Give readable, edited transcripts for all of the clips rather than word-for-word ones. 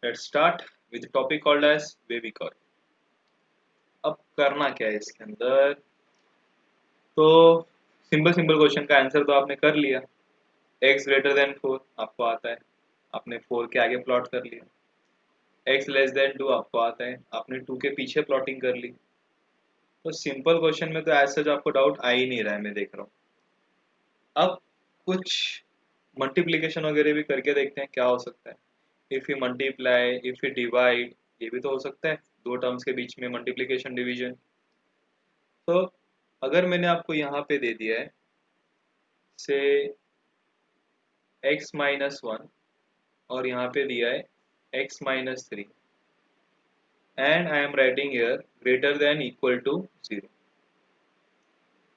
Let's start with the topic called as baby curve. अब करना क्या है इसके अंदर? तो सिंपल सिंपल क्वेश्चन का आंसर तो आपने कर लिया। x ग्रेटर देन 4 आपको आता है, आपने 4 के आगे प्लॉट कर लिया। x लेस देन 2 आपको आता है, आपने 2 के पीछे प्लॉटिंग कर ली। तो सिंपल क्वेश्चन में तो ऐसा जो आपको डाउट आ ही नहीं रहा है, मैं देख रहा हूँ। अब कुछ मल्टीप्लिकेशन वगैरह भी करके देखते हैं क्या हो सकता है। If you multiply, if you divide, ये भी तो हो सकता है, दो टर्म्स के बीच में मल्टीप्लिकेशन डिवीजन। तो अगर मैंने आपको यहाँ पे दे दिया है से x माइनस वन और यहाँ पे दिया है x minus three and I am writing here greater than equal to 0,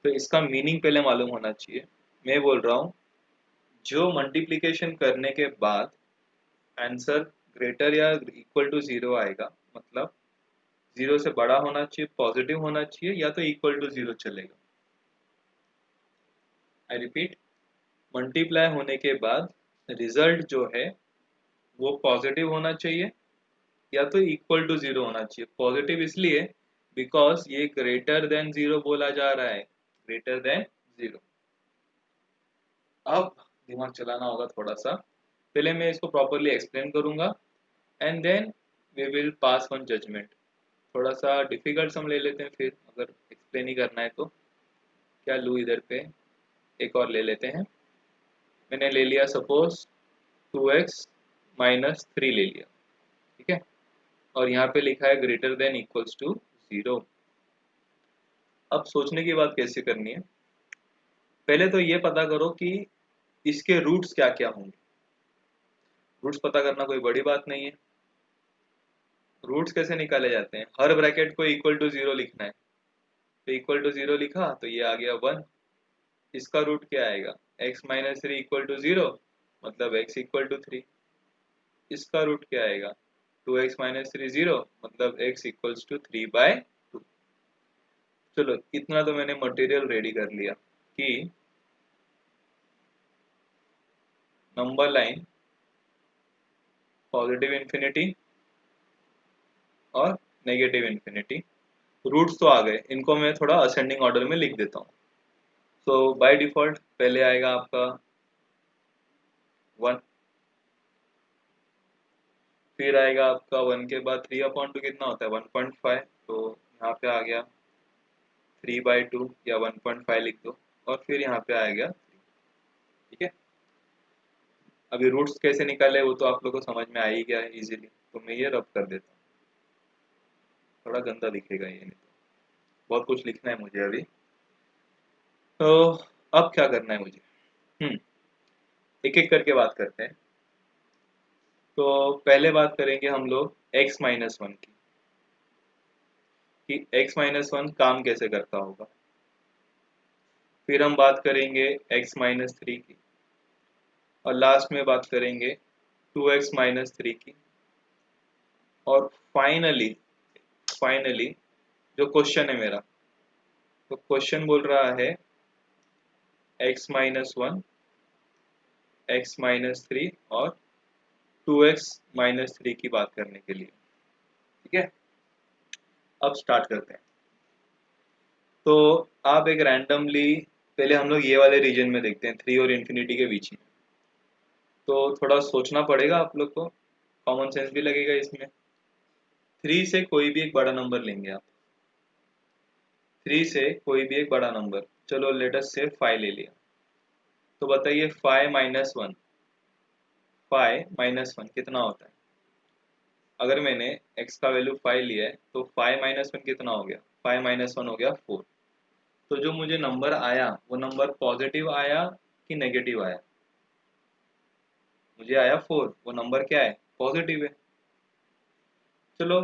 तो इसका मीनिंग पहले मालूम होना चाहिए। मैं बोल रहा हूँ जो मल्टीप्लिकेशन करने के बाद आंसर ग्रेटर या इक्वल टू 0 आएगा, मतलब 0 से बड़ा होना चाहिए, पॉजिटिव होना चाहिए, या तो इक्वल टू 0 चलेगा। आई रिपीट, मल्टीप्लाई होने के बाद रिजल्ट जो है वो पॉजिटिव होना चाहिए या तो इक्वल टू 0 होना चाहिए। पॉजिटिव इसलिए बिकॉज ये ग्रेटर देन 0 बोला जा रहा है, ग्रेटर देन 0। अब दिमाग चलाना होगा थोड़ा सा, पहले मैं इसको प्रॉपरली एक्सप्लेन करूंगा and then we will pass one judgement. थोड़ा सा डिफिकल्ट सम ले लेते हैं फिर, अगर एक्सप्लेन ही करना है तो। क्या लूँ इधर पे, एक और ले लेते हैं। मैंने ले लिया सपोज 2x माइनस थ्री ले लिया, ठीक है, और यहाँ पे लिखा है ग्रेटर देन इक्वल्स टू 0। अब सोचने की बात कैसे करनी है, पहले तो ये पता करो कि इसके रूट्स क्या क्या होंगे। रूट्स पता करना कोई बड़ी बात नहीं है। रूट्स कैसे निकाले जाते हैं, हर ब्रैकेट को इक्वल टू 0 लिखना है, तो इक्वल टू 0 लिखा तो ये आ गया 1। इसका रूट क्या आएगा, x minus three equal to 0, मतलब x इक्वल टू 3। इसका रूट क्या आएगा, 2x माइनस थ्री 0, मतलब x इक्वल्स टू 3/2। चलो इतना तो मैंने मटेरियल रेडी कर लिया कि नंबर लाइन पॉजिटिव इन्फिनिटी और नेगेटिव इन्फिनिटी। रूट्स तो आ गए, इनको मैं थोड़ा असेंडिंग ऑर्डर में लिख देता हूँ। तो बाय डिफॉल्ट पहले आएगा आपका 1, फिर आएगा आपका 1 के बाद 3/2 कितना होता है 1.5, तो यहाँ पे आ गया 3/2 या 1.5 लिख दो, और फिर यहाँ पे आ गया 3। ठीक है, अभी रूट्स कैसे निकाले वो तो आप लोगों को समझ में आ ही गया है इजीली, तो मैं ये रब कर देता हूँ। थोड़ा गंदा दिखेगा ये, नहीं तो बहुत कुछ लिखना है मुझे अभी। तो अब क्या करना है मुझे, एक एक करके बात करते हैं। तो पहले बात करेंगे हम लोग x माइनस वन की, कि x माइनस वन काम कैसे करता होगा। फिर हम बात करेंगे x माइनस थ्री की, और लास्ट में बात करेंगे 2x माइनस थ्री की। और फाइनली फाइनली जो क्वेश्चन है मेरा, तो क्वेश्चन बोल रहा है x minus one, x minus three और 2x माइनस थ्री की बात करने के लिए। ठीक है, अब स्टार्ट करते हैं। तो आप एक रैंडमली, पहले हम लोग ये वाले रीजन में देखते हैं 3 और इन्फिनिटी के बीच में। तो थोड़ा सोचना पड़ेगा आप लोग को, कॉमन सेंस भी लगेगा इसमें। 3 से कोई भी एक बड़ा नंबर लेंगे आप, 3 से कोई भी एक बड़ा नंबर, चलो लेट अस से 5 ले लिया। तो बताइए 5 माइनस वन, 5 माइनस वन कितना होता है। अगर मैंने x का वैल्यू 5 लिया है तो 5 माइनस वन कितना हो गया, 5 माइनस वन हो गया 4। तो जो मुझे नंबर आया वो नंबर पॉजिटिव आया कि नेगेटिव आया, मुझे आया 4, वो नंबर क्या है, पॉजिटिव है। चलो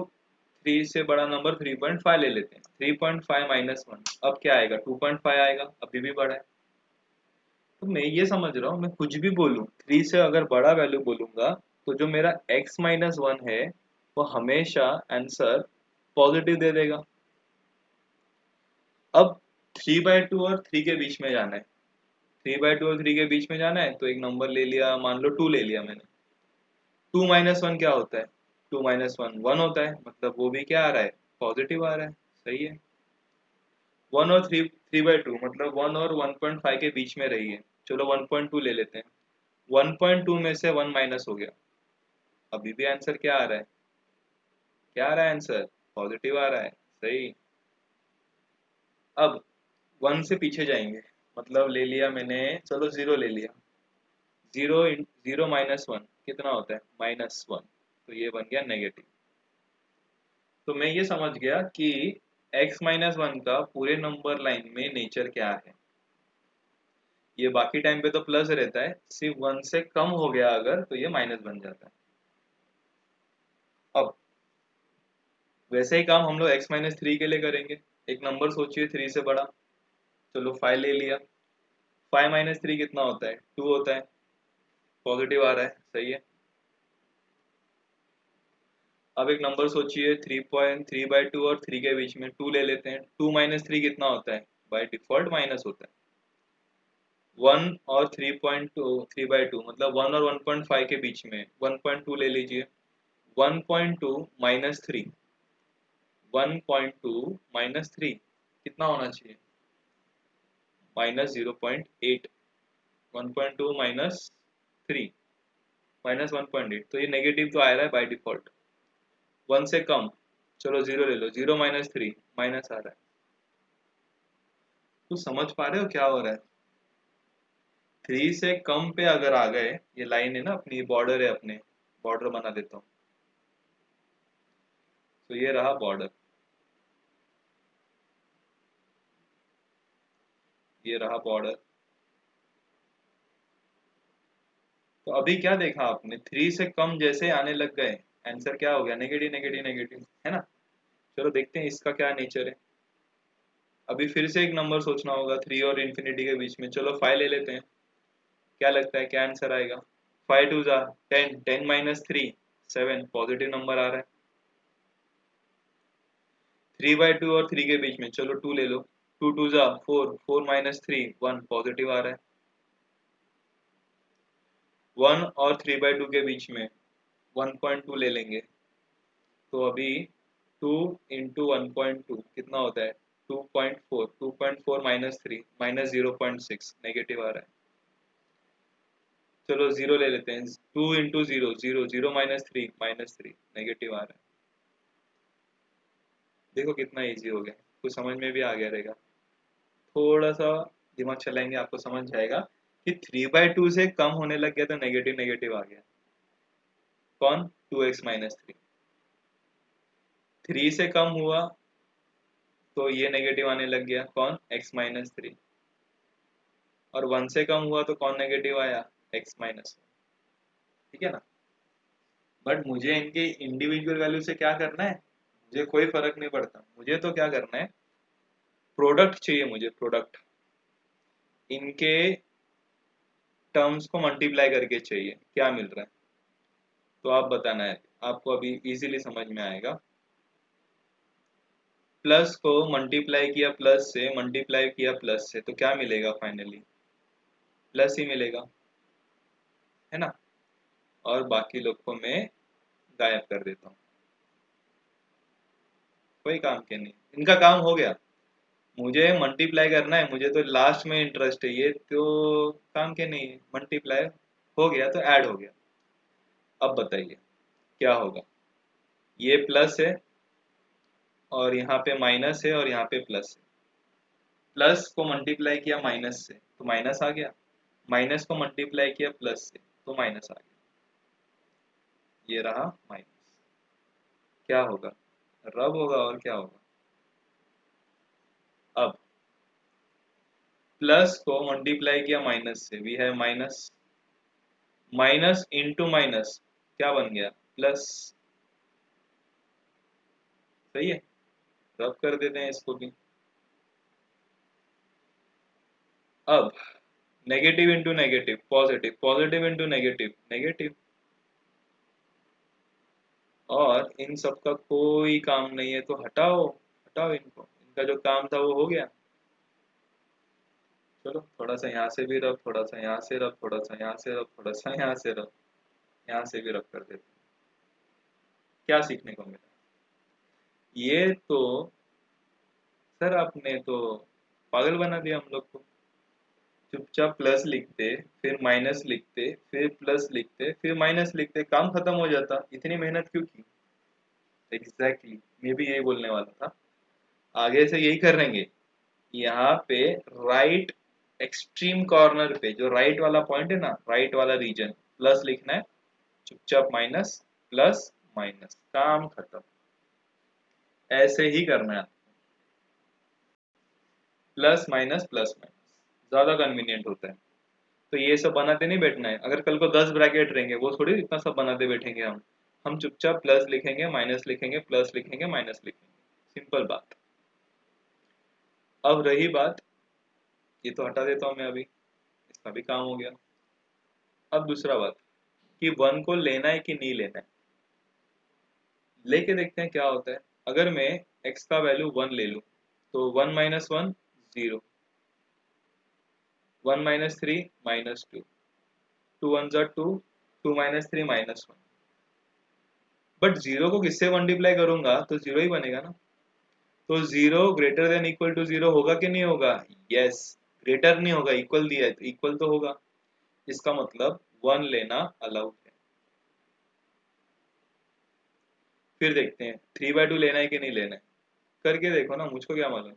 3 से बड़ा नंबर 3.5 ले लेते हैं। 3.5 माइनस वन, अब क्या आएगा 2.5 आएगा, अभी भी बड़ा है। तो मैं ये समझ रहा हूँ, मैं कुछ भी बोलूँ 3 से अगर बड़ा वैल्यू बोलूंगा तो जो मेरा x माइनस वन है वो हमेशा आंसर पॉजिटिव दे देगा। अब 3/2 और 3 के बीच में जाना है, 3/2 और 3 के बीच में जाना है, तो एक नंबर ले लिया, मान लो 2 ले लिया मैंने। 2 माइनस वन क्या होता है, 2 माइनस वन 1 होता है, मतलब वो भी क्या आ रहा है, पॉजिटिव आ रहा है। सही है। 1 और 3/2 मतलब 1 और 1.5 के बीच में रही है। चलो 1.2 ले लेते हैं। 1.2 में से 1 माइनस हो गया, अभी भी आंसर क्या आ रहा है, क्या आ रहा है आंसर, पॉजिटिव आ रहा है। सही। अब 1 से पीछे जाएंगे, मतलब ले लिया मैंने, चलो 0 ले लिया। 0 माइनस वन कितना होता है, -1, तो ये बन गया नेगेटिव। तो मैं ये समझ गया कि x-1 का पूरे नंबर लाइन में नेचर क्या है। ये बाकी टाइम पे तो प्लस रहता है, सिर्फ 1 से कम हो गया अगर तो ये माइनस बन जाता है। अब वैसे ही काम हम लोग x-3 के लिए करेंगे। एक नंबर सोचिए 3 से बड़ा। चलो 5 ले लिया। 5 - 3 कितना होता है, 2 होता है, पॉजिटिव आ रहा है। सही है। अब एक नंबर सोचिए 3.3/2 और 3 के बीच में 2 ले लेते हैं। 2 - 3 कितना होता है, बाय डिफॉल्ट माइनस होता है। 1 और 3.2 मतलब 1 और 1.5 के बीच में 1.2 ले लीजिए। 1.2 - 3, 1.2 - 3 कितना होना चाहिए, -0.8। 1.2 - 3 -1.8, तो ये नेगेटिव तो आ रहा है बाय डिफॉल्ट। 1 से कम, चलो 0 ले लो। 0 - 3 माइनस आ रहा है। तो समझ पा रहे हो क्या हो रहा है। 3 से कम पे अगर आ गए, ये लाइन है ना अपनी, बॉर्डर है, अपने बॉर्डर बना देता हूँ। तो ये रहा बॉर्डर, ये रहा बॉर्डर। तो अभी क्या देखा आपने, 3 से कम जैसे आने लग गए, आंसर क्या हो गया, नेगेटिव नेगेटिव नेगेटिव, है ना। चलो देखते हैं इसका क्या नेचर है। अभी फिर से एक नंबर सोचना होगा 3 और इन्फिनिटी के बीच में। चलो 5 ले लेते हैं। क्या लगता है क्या आंसर आएगा, 5 2 जा 10, 10 - 3 7, पॉजिटिव नंबर आ रहा है। 3/2 और 3 के बीच में चलो 2 ले लो। 2 2 जा 4, 4 - 3 1, पॉजिटिव आ रहा है। 1 और 3/2 के बीच में 1.2 ले लेंगे, तो अभी 2 इंटू 1.2 कितना होता है, 2.4, 2.4 - 3 -0.6, नेगेटिव आ रहा है। चलो 0 ले लेते हैं। 2 इंटू 0 0, 0 - 3 -3, नेगेटिव आ रहा है। देखो कितना इजी हो गया, कुछ समझ में भी आ गया रहेगा। थोड़ा सा दिमाग चलाएंगे आपको समझ जाएगा कि 3/2 से कम होने लग गया तो नेगेटिव नेगेटिव आ गया। कौन, 2x - 3। 3 से कम हुआ तो ये नेगेटिव आने लग गया, कौन, x - 3। और 1 से कम हुआ तो कौन नेगेटिव आया, x-1। ठीक है ना। बट मुझे इनके इंडिविजुअल वैल्यू से क्या करना है, मुझे कोई फर्क नहीं पड़ता। मुझे तो क्या करना है, प्रोडक्ट चाहिए मुझे, प्रोडक्ट इनके टर्म्स को मल्टीप्लाई करके चाहिए, क्या मिल रहा है। तो आप बताना है, आपको अभी इजीली समझ में आएगा। प्लस को मल्टीप्लाई किया प्लस से, मल्टीप्लाई किया प्लस से, तो क्या मिलेगा फाइनली, प्लस ही मिलेगा, है ना। और बाकी लोग को मैं गायब कर देता हूँ, कोई काम के नहीं, इनका काम हो गया। मुझे मल्टीप्लाई करना है, मुझे तो लास्ट में इंटरेस्ट है, ये तो काम के नहीं है। मल्टीप्लाई हो गया तो ऐड हो गया। अब बताइए क्या होगा, ये प्लस है और यहाँ पे माइनस है और यहाँ पे प्लस है। प्लस को मल्टीप्लाई किया माइनस से तो माइनस आ गया, माइनस को मल्टीप्लाई किया प्लस से तो माइनस आ गया, ये रहा माइनस। क्या होगा, रब होगा और क्या होगा। अब प्लस को मल्टीप्लाई किया माइनस से, we have minus, minus into minus क्या बन गया, प्लस। सही है, रब कर देते हैं इसको भी। अब negative into negative positive, positive into negative negative. और इन सब का कोई काम नहीं है तो हटाओ, हटाओ इनको, इनका जो काम था वो हो गया। चलो थोड़ा सा यहाँ से भी रब, थोड़ा सा यहाँ से रब, थोड़ा सा यहाँ से रब, थोड़ा सा यहाँ से रब, यहाँ से भी रब कर देते हैं। क्या सीखने को मिला? ये तो सर आपने तो पागल बना दिया हम लोग को। चुपचाप प्लस लिखते, फिर माइनस लिखते, फिर प्लस लिखते, फिर माइनस लिखते, काम खत्म हो जाता। इतनी मेहनत क्यों की? एग्जैक्टली मैं भी यही बोलने वाला था। आगे से यही करेंगे। यहाँ पे राइट एक्सट्रीम कॉर्नर पे जो राइट वाला पॉइंट है ना, राइट वाला रीजन, प्लस लिखना है, चुपचाप माइनस, प्लस माइनस, काम खत्म। ऐसे ही करना है, प्लस माइनस, ज्यादा कन्वीनियंट होता है। तो ये सब बनाते नहीं बैठना है। अगर कल को 10 ब्रैकेट रहेंगे, वो थोड़ी इतना सब बनाते बैठेंगे हम चुपचाप प्लस लिखेंगे, माइनस लिखेंगे, प्लस लिखेंगे, माइनस लिखेंगे, सिंपल बात। अब रही बात, ये तो हटा देता हूं मैं अभी, इसका भी काम हो गया। अब दूसरा बात कि वन को लेना है कि नहीं लेना है, लेके देखते हैं क्या होता है। अगर मैं x का वैल्यू 1 ले लूं, तो 1 माइनस 1 0, 1 माइनस 3 माइनस 2, 2 वन जा 2, 2 माइनस 3 माइनस 1। बट जीरो को किससे मल्टीप्लाई करूंगा तो जीरो ही बनेगा ना। तो zero greater than equal to zero होगा कि नहीं होगा? यस। ग्रेटर नहीं होगा, इक्वल दिया है तो इक्वल तो होगा। इसका मतलब वन लेना अलाउड है। फिर देखते हैं 3/2 लेना है कि नहीं लेना है, करके देखो ना, मुझको क्या मालूम।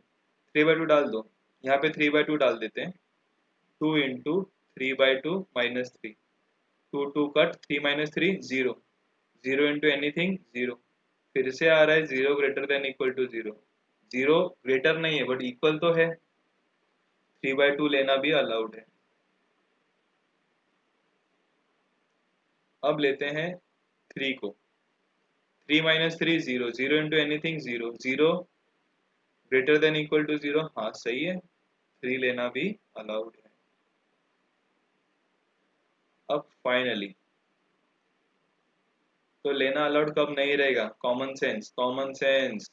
3/2 डाल दो, यहाँ पे 3/2 डाल देते हैं। 2 into 3/2 minus 3, 2 2 cut, 3 minus 3 0, 0 into anything 0। फिर से आ रहा है 0 greater than equal to 0, 0 greater नहीं है बट इक्वल तो है। 3/2 लेना भी अलाउड है। अब लेते हैं 3 को, 3 minus 3 0, 0 into anything 0, 0 greater than equal to 0, हाँ सही है, 3 लेना भी अलाउड है। अब फाइनली तो लेना अलाउड कब नहीं रहेगा? Common sense, common sense.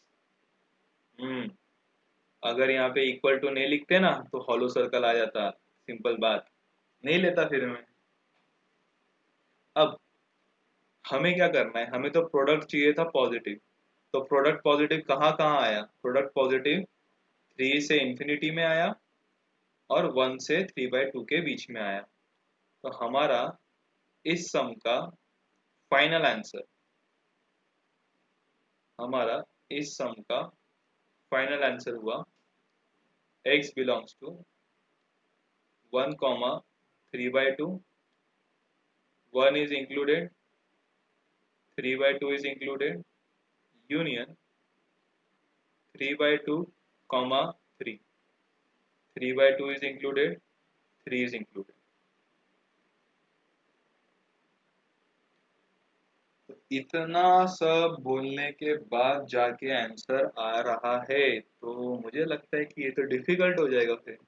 हम्म अगर यहाँ पे इक्वल टू नहीं लिखते ना तो हॉलो सर्कल आ जाता, सिंपल बात। नहीं लेता फिर मैं। अब हमें क्या करना है, हमें तो प्रोडक्ट चाहिए था पॉजिटिव। तो प्रोडक्ट पॉजिटिव कहाँ कहाँ आया? प्रोडक्ट पॉजिटिव 3 से इंफिनिटी में आया और 1 से 3/2 के बीच में आया। तो हमारा इस सम का फाइनल आंसर, हमारा इस सम का फाइनल आंसर हुआ x belongs to 1 comma 3/2, 1 is included, 3/2 is included, union 3/2 comma 3, 3/2 is included, 3 is included। तो इतना सब बोलने के बाद जाके आंसर आ रहा है, तो मुझे लगता है कि ये तो डिफिकल्ट हो जाएगा फिर।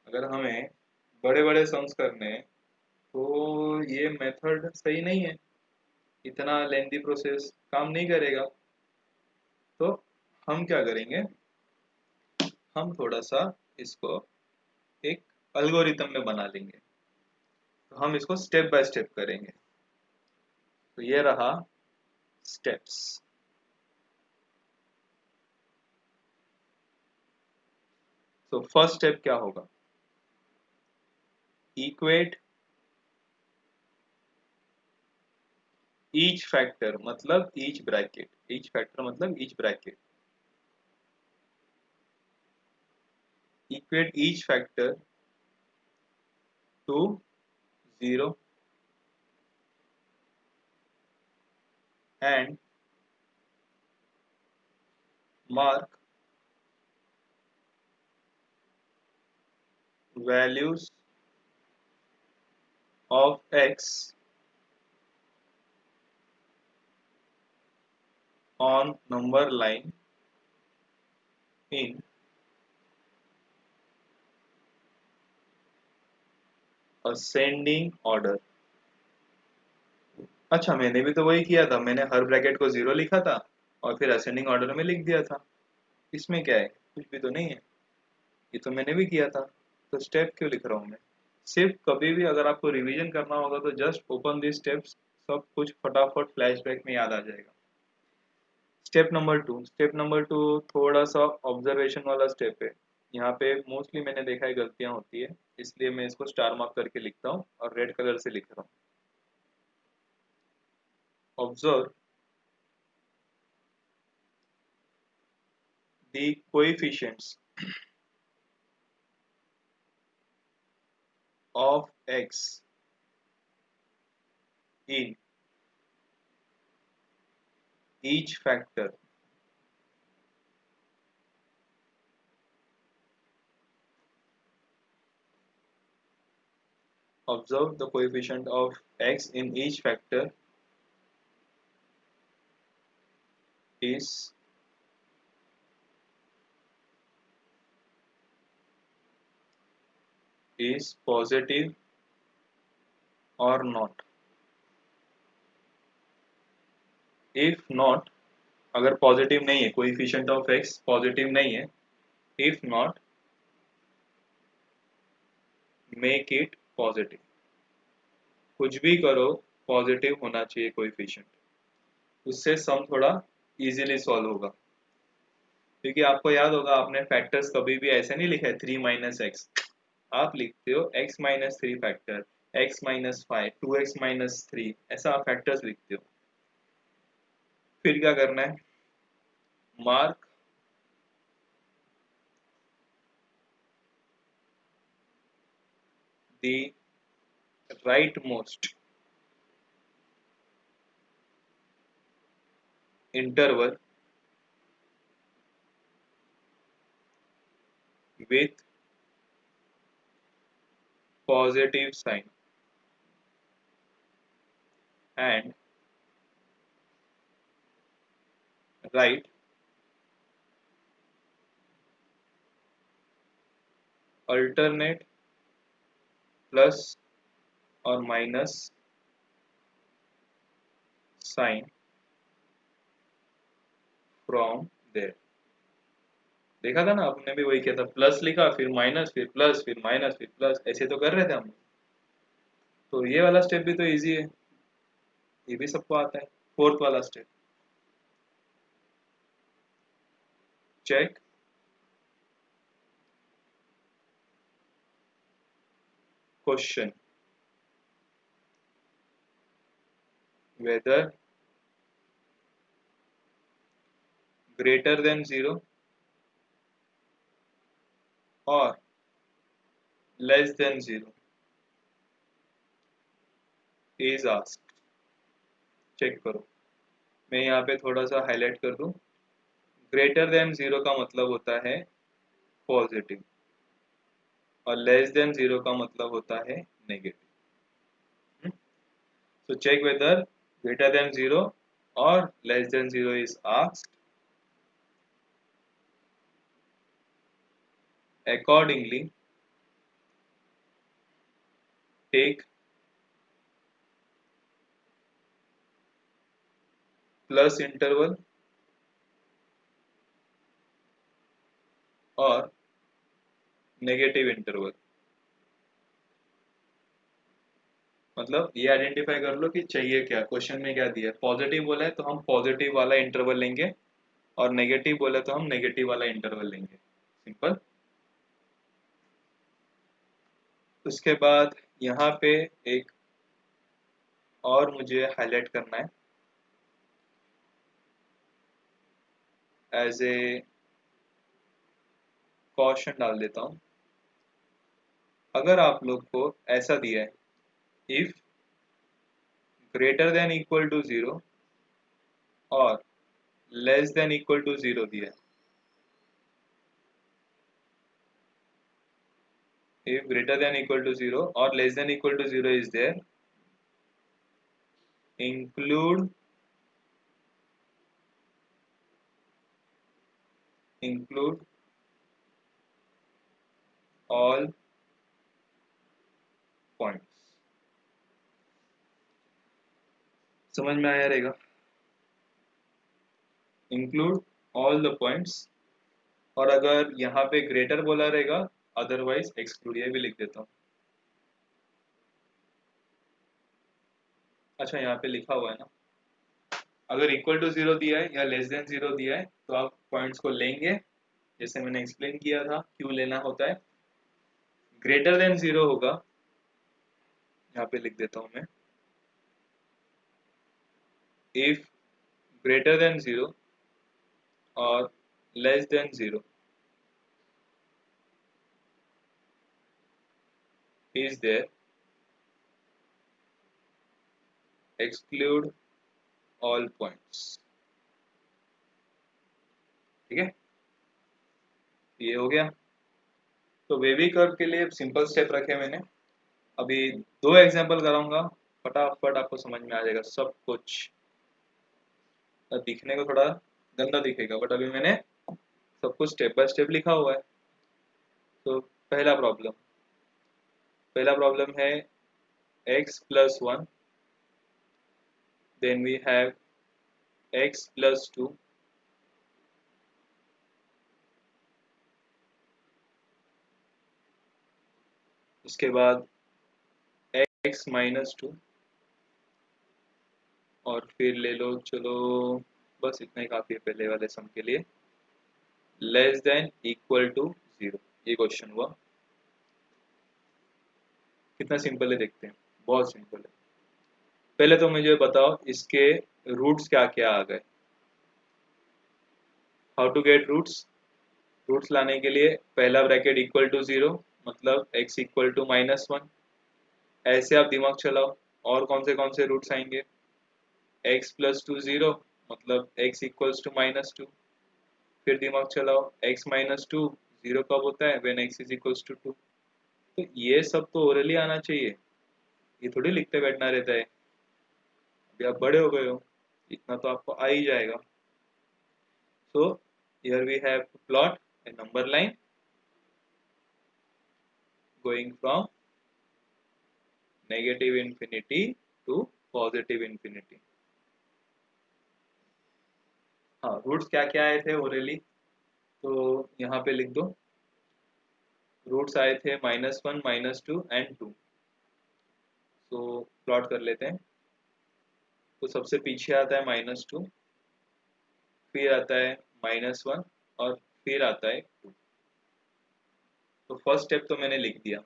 अगर हमें बड़े बड़े सम्स करने हैं, तो ये मेथड सही नहीं है, इतना लेंथी प्रोसेस काम नहीं करेगा। तो हम क्या करेंगे, हम थोड़ा सा इसको एक अल्गोरिथम में बना लेंगे। तो हम इसको स्टेप बाय स्टेप करेंगे। तो ये रहा स्टेप्स। तो फर्स्ट स्टेप क्या होगा? इक्वेट ईच फैक्टर मतलब ईच ब्रैकेट, ईच फैक्टर मतलब each bracket, equate each factor to 0 and mark values of x on number line in ascending order। अच्छा, मैंने भी तो वही किया था, मैंने हर ब्रैकेट को 0 लिखा था और फिर असेंडिंग ऑर्डर में लिख दिया था। इसमें क्या है, कुछ भी तो नहीं है, ये तो मैंने भी किया था। तो स्टेप क्यों लिख रहा हूँ मैं? सिर्फ कभी भी अगर आपको रिवीजन करना होगा तो जस्ट ओपन दिस स्टेप्स, सब कुछ फटाफट फ्लैशबैक में याद आ जाएगा। स्टेप नंबर टू थोड़ा सा ऑब्जर्वेशन वाला स्टेप है। यहाँ पे मोस्टली मैंने देखा है गलतियां होती है, इसलिए मैं इसको स्टार मार्क करके लिखता हूँ और रेड कलर से लिख रहा हूँ। Observe the coefficients of x in each factor observe the coefficient of x in each factor is positive or not. If not, अगर पॉजिटिव नहीं है, कोएफिशिएंट ऑफ x पॉजिटिव नहीं है, if not, make it positive. कुछ भी करो positive होना चाहिए कोएफिशिएंट, उससे सम थोड़ा इजीली सॉल्व होगा। क्योंकि आपको याद होगा आपने फैक्टर्स कभी भी ऐसे नहीं लिखा है 3 - x, आप लिखते हो x-3 फैक्टर, x-5, 2x-3, ऐसा आप फैक्टर्स लिखते हो। फिर क्या करना है, mark the right most interval with positive sign and write alternate plus or minus sign from there। देखा था ना, आपने भी वही किया था, प्लस लिखा फिर माइनस फिर प्लस फिर माइनस फिर प्लस, ऐसे तो कर रहे थे हम। तो ये वाला स्टेप भी तो इजी है, ये भी सबको आता है। फोर्थ वाला step, check question whether greater than 0 or less than 0 is asked। Check करो, मैं यहाँ पे थोड़ा सा हाईलाइट कर दूं। ग्रेटर देन 0 का मतलब होता है पॉजिटिव और लेस देन 0 का मतलब होता है negative. So check whether greater than 0 or less than 0 is asked. Accordingly, take plus interval और नेगेटिव इंटरवल। मतलब ये आइडेंटिफाई कर लो कि चाहिए क्या, क्वेश्चन में क्या दिया है। पॉजिटिव बोला है तो हम पॉजिटिव वाला इंटरवल लेंगे और नेगेटिव बोला तो हम नेगेटिव वाला इंटरवल लेंगे। सिंपल। उसके बाद यहाँ पे एक और मुझे हाईलाइट करना है एज ए कॉशन डाल देता हूँ। अगर आप लोग को ऐसा दिया है, if greater than equal to 0 और लेस देन इक्वल टू 0 दिया है, if greater than equal to 0 or less than equal to 0 is there, include all points। समझ में आया रहेगा, इंक्लूड ऑल द पॉइंट्स। और अगर यहाँ पे ग्रेटर बोला रहेगा अदरवाइज एक्सक्लूड, ये भी लिख देता हूँ। अच्छा यहाँ पे लिखा हुआ है ना, अगर इक्वल टू जीरो दिया है या लेस देन जीरो दिया है तो आप पॉइंट्स को लेंगे, जैसे मैंने एक्सप्लेन किया था क्यों लेना होता है। ग्रेटर देन जीरो होगा, यहाँ पे लिख देता हूं मैं, इफ ग्रेटर देन जीरो और less than zero is there, exclude all points। ठीक है, ये हो गया। तो वेवी कर्व के लिए सिंपल स्टेप रखे मैंने, अभी दो एग्जांपल कराऊंगा, फटाफट आपको समझ में आ जाएगा सब कुछ। दिखने को थोड़ा गंदा दिखेगा बट अभी मैंने सब कुछ स्टेप बाय स्टेप लिखा हुआ है। तो पहला प्रॉब्लम है x+1, then we have x+2, उसके बाद x-2, और फिर ले लो, चलो बस इतना ही काफी है पहले वाले सम के लिए, less than equal to zero. ये क्वेश्चन हुआ, कितना सिंपल है देखते हैं, बहुत सिंपल है। पहले तो मुझे बताओ इसके रूट्स क्या क्या आ गए। How to get roots, roots लाने के लिए पहला ब्रैकेट इक्वल टू जीरो, मतलब x इक्वल टू -1, ऐसे आप दिमाग चलाओ। और कौन से रूट्स आएंगे, x+2 जीरो, मतलब x इक्वल्स टू -2, फिर दिमाग चलाओ x-2 जीरो कब होता है, when x is equals to 2। तो ये सब तो ओरली आना चाहिए, ये थोड़ी लिखते बैठना रहता है। अभी आप बड़े हो गए हो, इतना तो आपको आ ही जाएगा। So here we have to plot a number line going from negative infinity to positive infinity. हाँ, रूट्स क्या क्या आए थे ओरली, तो यहाँ पे लिख दो। रूट्स आए थे -1, -2 एंड 2। तो प्लॉट कर लेते हैं। तो सबसे पीछे आता है -2, फिर आता है -1 और फिर आता है 2। तो फर्स्ट स्टेप तो मैंने लिख दिया,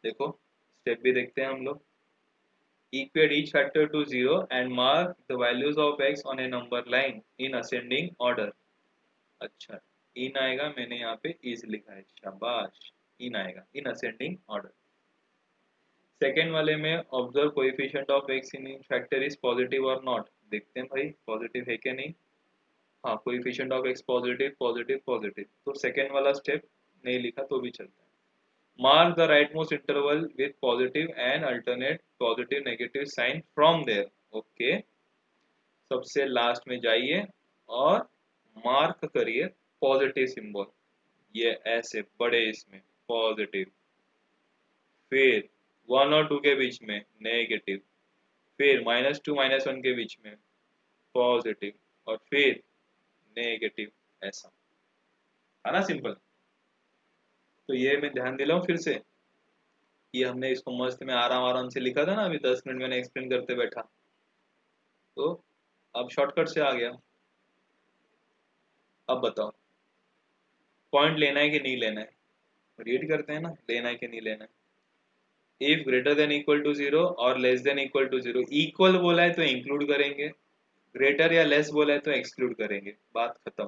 देखो स्टेप भी देखते हैं हम लोग। Equate each factor to zero and mark the values of x on a number line in ascending order। अच्छा, इन आएगा, मैंने यहाँ पे इज लिखा है, शाबाश, इन आएगा इन असेंडिंग ऑर्डर। सेकेंड वाले में observe coefficient of x in each factor is positive और नॉट, देखते हैं भाई पॉजिटिव है क्या नहीं। हाँ, coefficient of x positive positive positive, तो सेकेंड वाला स्टेप नहीं लिखा तो भी चलता है। Mark the rightmost interval with positive and alternate positive negative sign from there। Okay, सबसे लास्ट में जाइए और मार्क करिए पॉजिटिव सिंबल, ये ऐसे बड़े इसमें पॉजिटिव, फिर 1 और 2 के बीच में नेगेटिव, फिर -2 -1 के बीच में पॉजिटिव, और फिर नेगेटिव, ऐसा है ना सिंपल। तो ये मैं ध्यान दिलाऊं फिर से, ये हमने इसको मस्त में आराम आराम से लिखा था ना, अभी 10 मिनट मैंने एक्सप्लेन करते बैठा, तो अब शॉर्टकट से आ गया। अब बताओ पॉइंट लेना है कि नहीं लेना है, रीड करते हैं ना, लेना है कि नहीं लेना है। If greater than equal to zero और less than equal to zero, equal बोला है तो इंक्लूड करेंगे, ग्रेटर या लेस बोला है तो एक्सक्लूड करेंगे, बात खत्म।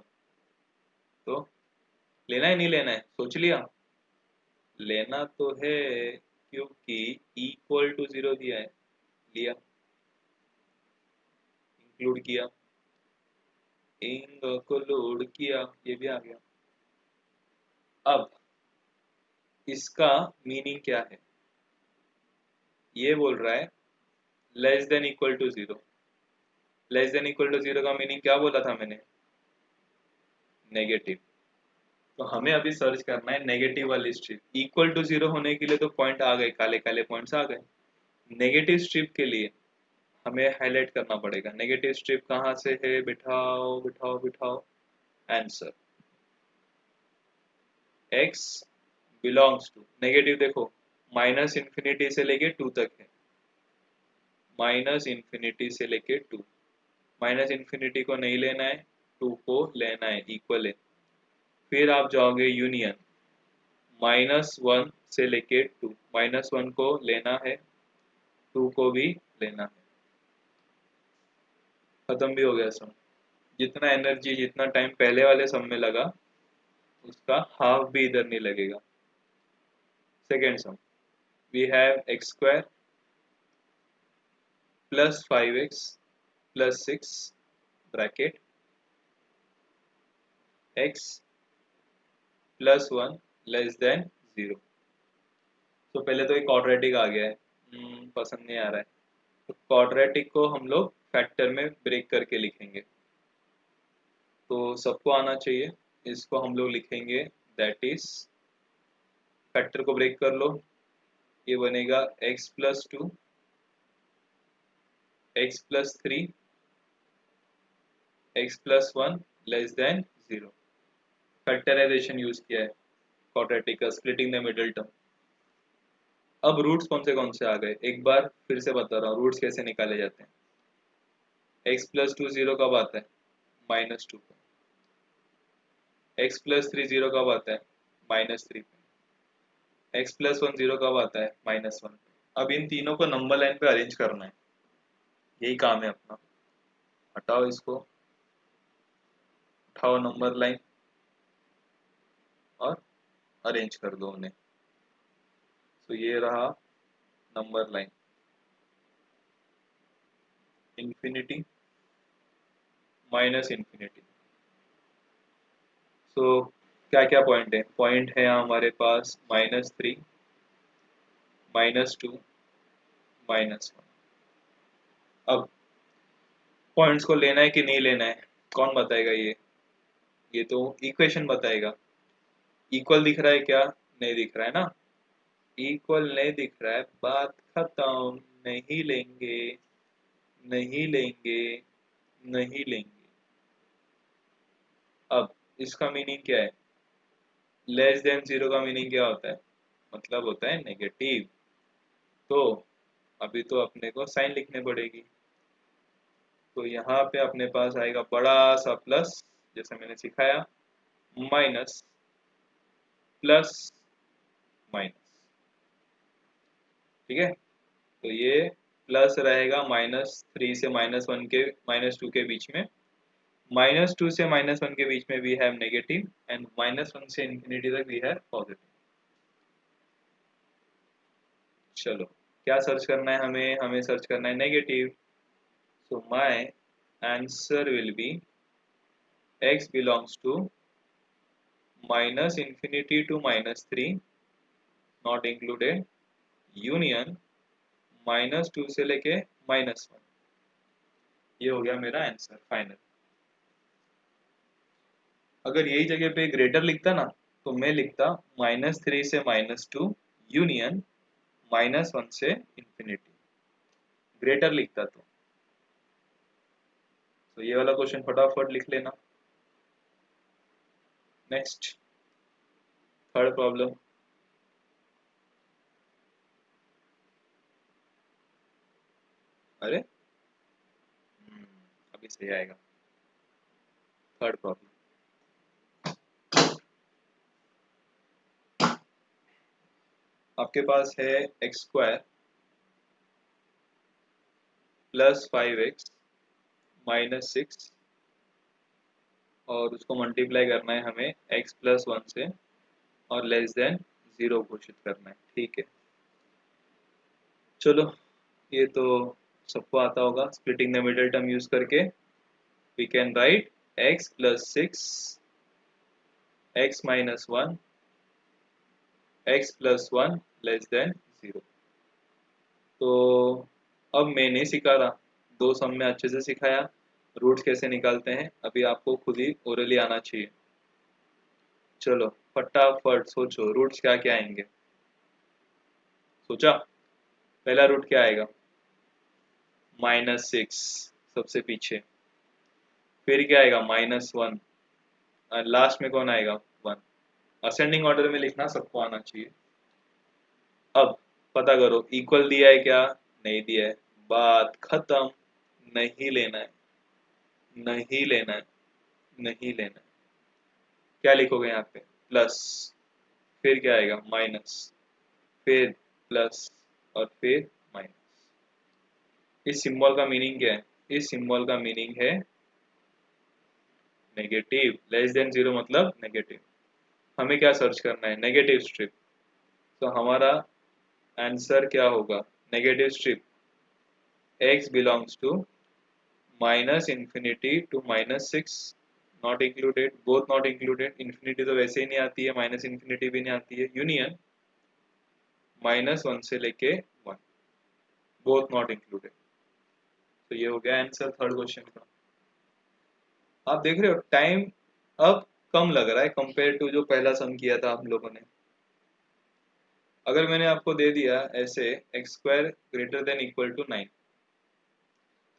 तो लेना है नहीं लेना है, सोच लिया, लेना तो है, क्योंकि इक्वल टू जीरो दिया है, लिया, इंक्लूड किया, इंक्लूड किया, ये भी आ गया। अब इसका मीनिंग क्या है, ये बोल रहा है less than equal to zero. Less than equal to zero का मीनिंग क्या बोला था मैंने, नेगेटिव। तो हमें अभी सर्च करना है नेगेटिव वाली स्ट्रिप। इक्वल टू जीरो होने के लिए तो पॉइंट आ गए, काले काले पॉइंट्स आ गए। नेगेटिव स्ट्रिप के लिए हमें हाईलाइट करना पड़ेगा, नेगेटिव स्ट्रिप कहाँ से है, बिठाओ बिठाओ बिठाओ, answer x belongs to negative, देखो माइनस इन्फिनिटी से लेके 2 तक है, माइनस इन्फिनिटी से लेके 2, माइनस इन्फिनिटी को नहीं लेना है, 2 को लेना है, इक्वल है। फिर आप जाओगे यूनियन, -1 से लेके 2, -1 को लेना है, 2 को भी लेना है, खत्म भी हो गया सम। जितना एनर्जी जितना टाइम पहले वाले सम में लगा उसका हाफ भी इधर नहीं लगेगा। Second sum, we have x square plus 5x plus 6 bracket x plus 1 less than 0। तो पहले तो एक क्वाड्रेटिक आ गया है, पसंद नहीं आ रहा है, तो क्वाड्रेटिक को हम लोग फैक्टर में ब्रेक करके लिखेंगे, तो सबको आना चाहिए। इसको हम लोग लिखेंगे दैट इज, फैक्टर को ब्रेक कर लो, ये बनेगा x plus 2 x plus 3 x plus 1 less than 0। Factorisation use किया है क्वाड्रेटिक का, स्प्लिटिंग द मिडिल टर्म। अब रूट्स कौन से आ गए, एक बार फिर से बता रहा हूँ रूट्स कैसे निकाले जाते हैं। x प्लस 2 जीरो कब आता है, -2 पे। x प्लस 3 जीरो कब आता है, -3 पे। x प्लस 1 जीरो कब आता है, -1 पे। अब इन तीनों को नंबर लाइन पे अरेंज करना है, यही काम है अपना। हटाओ इसको, उठाओ नंबर लाइन और अरेंज कर दो उन्हें। तो ये रहा number line, infinity minus infinity. So क्या क्या पॉइंट है, पॉइंट है यहाँ हमारे पास -3 -2 -1। अब पॉइंट्स को लेना है कि नहीं लेना है, कौन बताएगा ये तो इक्वेशन बताएगा। इक्वल दिख रहा है क्या, नहीं दिख रहा है ना, इक्वल नहीं दिख रहा है, बात खत्म। नहीं लेंगे, नहीं लेंगे, नहीं लेंगे। अब इसका मीनिंग क्या है, लेस देन 0 का मीनिंग क्या होता है, मतलब होता है नेगेटिव। तो अभी तो अपने को साइन लिखने पड़ेगी, तो यहाँ पे अपने पास आएगा बड़ा सा प्लस, जैसे मैंने सिखाया, माइनस प्लस माइनस, ठीक है। तो ये प्लस रहेगा -3 से -1 के, -2 के बीच में, -2 से -1 के बीच में वी हैव नेगेटिव, एंड -1 से इंफिनिटी तक वी हैव पॉजिटिव। चलो क्या सर्च करना है हमें, हमें सर्च करना है negative. So my answer will be x belongs to -infinity to -3 not included, union -2 से लेके -1। ये हो गया मेरा आंसर फाइनल। अगर यही जगह पे ग्रेटर लिखता ना, तो मैं लिखता -3 से -2 यूनियन -1 से इंफिनिटी, ग्रेटर लिखता तो ये वाला क्वेश्चन फटाफट लिख लेना। Next, third problem. अरे अभी सही आएगा। थर्ड प्रॉब्लम, आपके पास है x square plus 5x minus 6, और उसको मल्टीप्लाई करना है हमें x प्लस 1 से, और लेस देन 0 घोषित करना है, ठीक है। चलो ये तो सबको आता होगा, splitting the middle term use करके we can write x plus 6 x minus 1 x plus 1 less than 0। तो अब मैं नहीं सिखा रहा, दो सम में अच्छे से सिखाया, रूट्स कैसे निकालते हैं अभी आपको खुद ही ओरली आना चाहिए। चलो फटाफट सोचो रूट्स क्या क्या आएंगे, सोचा। पहला रूट क्या आएगा, -6 सबसे पीछे, फिर क्या आएगा -1, लास्ट में कौन आएगा 1। असेंडिंग ऑर्डर में लिखना, सबको आना चाहिए। अब पता करो इक्वल दिया है क्या, नहीं दिया है, बात खत्म। नहीं लेना है, नहीं लेना है, नहीं लेना है। क्या लिखोगे यहाँ पे? प्लस, फिर क्या आएगा? माइनस, फिर प्लस, और फिर माइनस। इस सिंबल का मीनिंग क्या है? इस सिंबल का मीनिंग है नेगेटिव। लेस देन जीरो मतलब नेगेटिव। हमें क्या सर्च करना है? Negative strip. तो हमारा आंसर क्या होगा? Negative strip x belongs to minus infinity to minus six, not included, both not included. Infinity तो वैसे ही नहीं आती है, माइनस इन्फिनिटी भी नहीं आती है। यूनियन माइनस वन से लेके वन, बोथ नॉट इंक्लूडेड। तो ये हो गया आंसर थर्ड क्वेश्चन का। आप देख रहे हो टाइम अब कम लग रहा है कंपेयर टू जो पहला सम किया था हम लोगों ने। अगर मैंने आपको दे दिया ऐसे x square greater than equal to nine,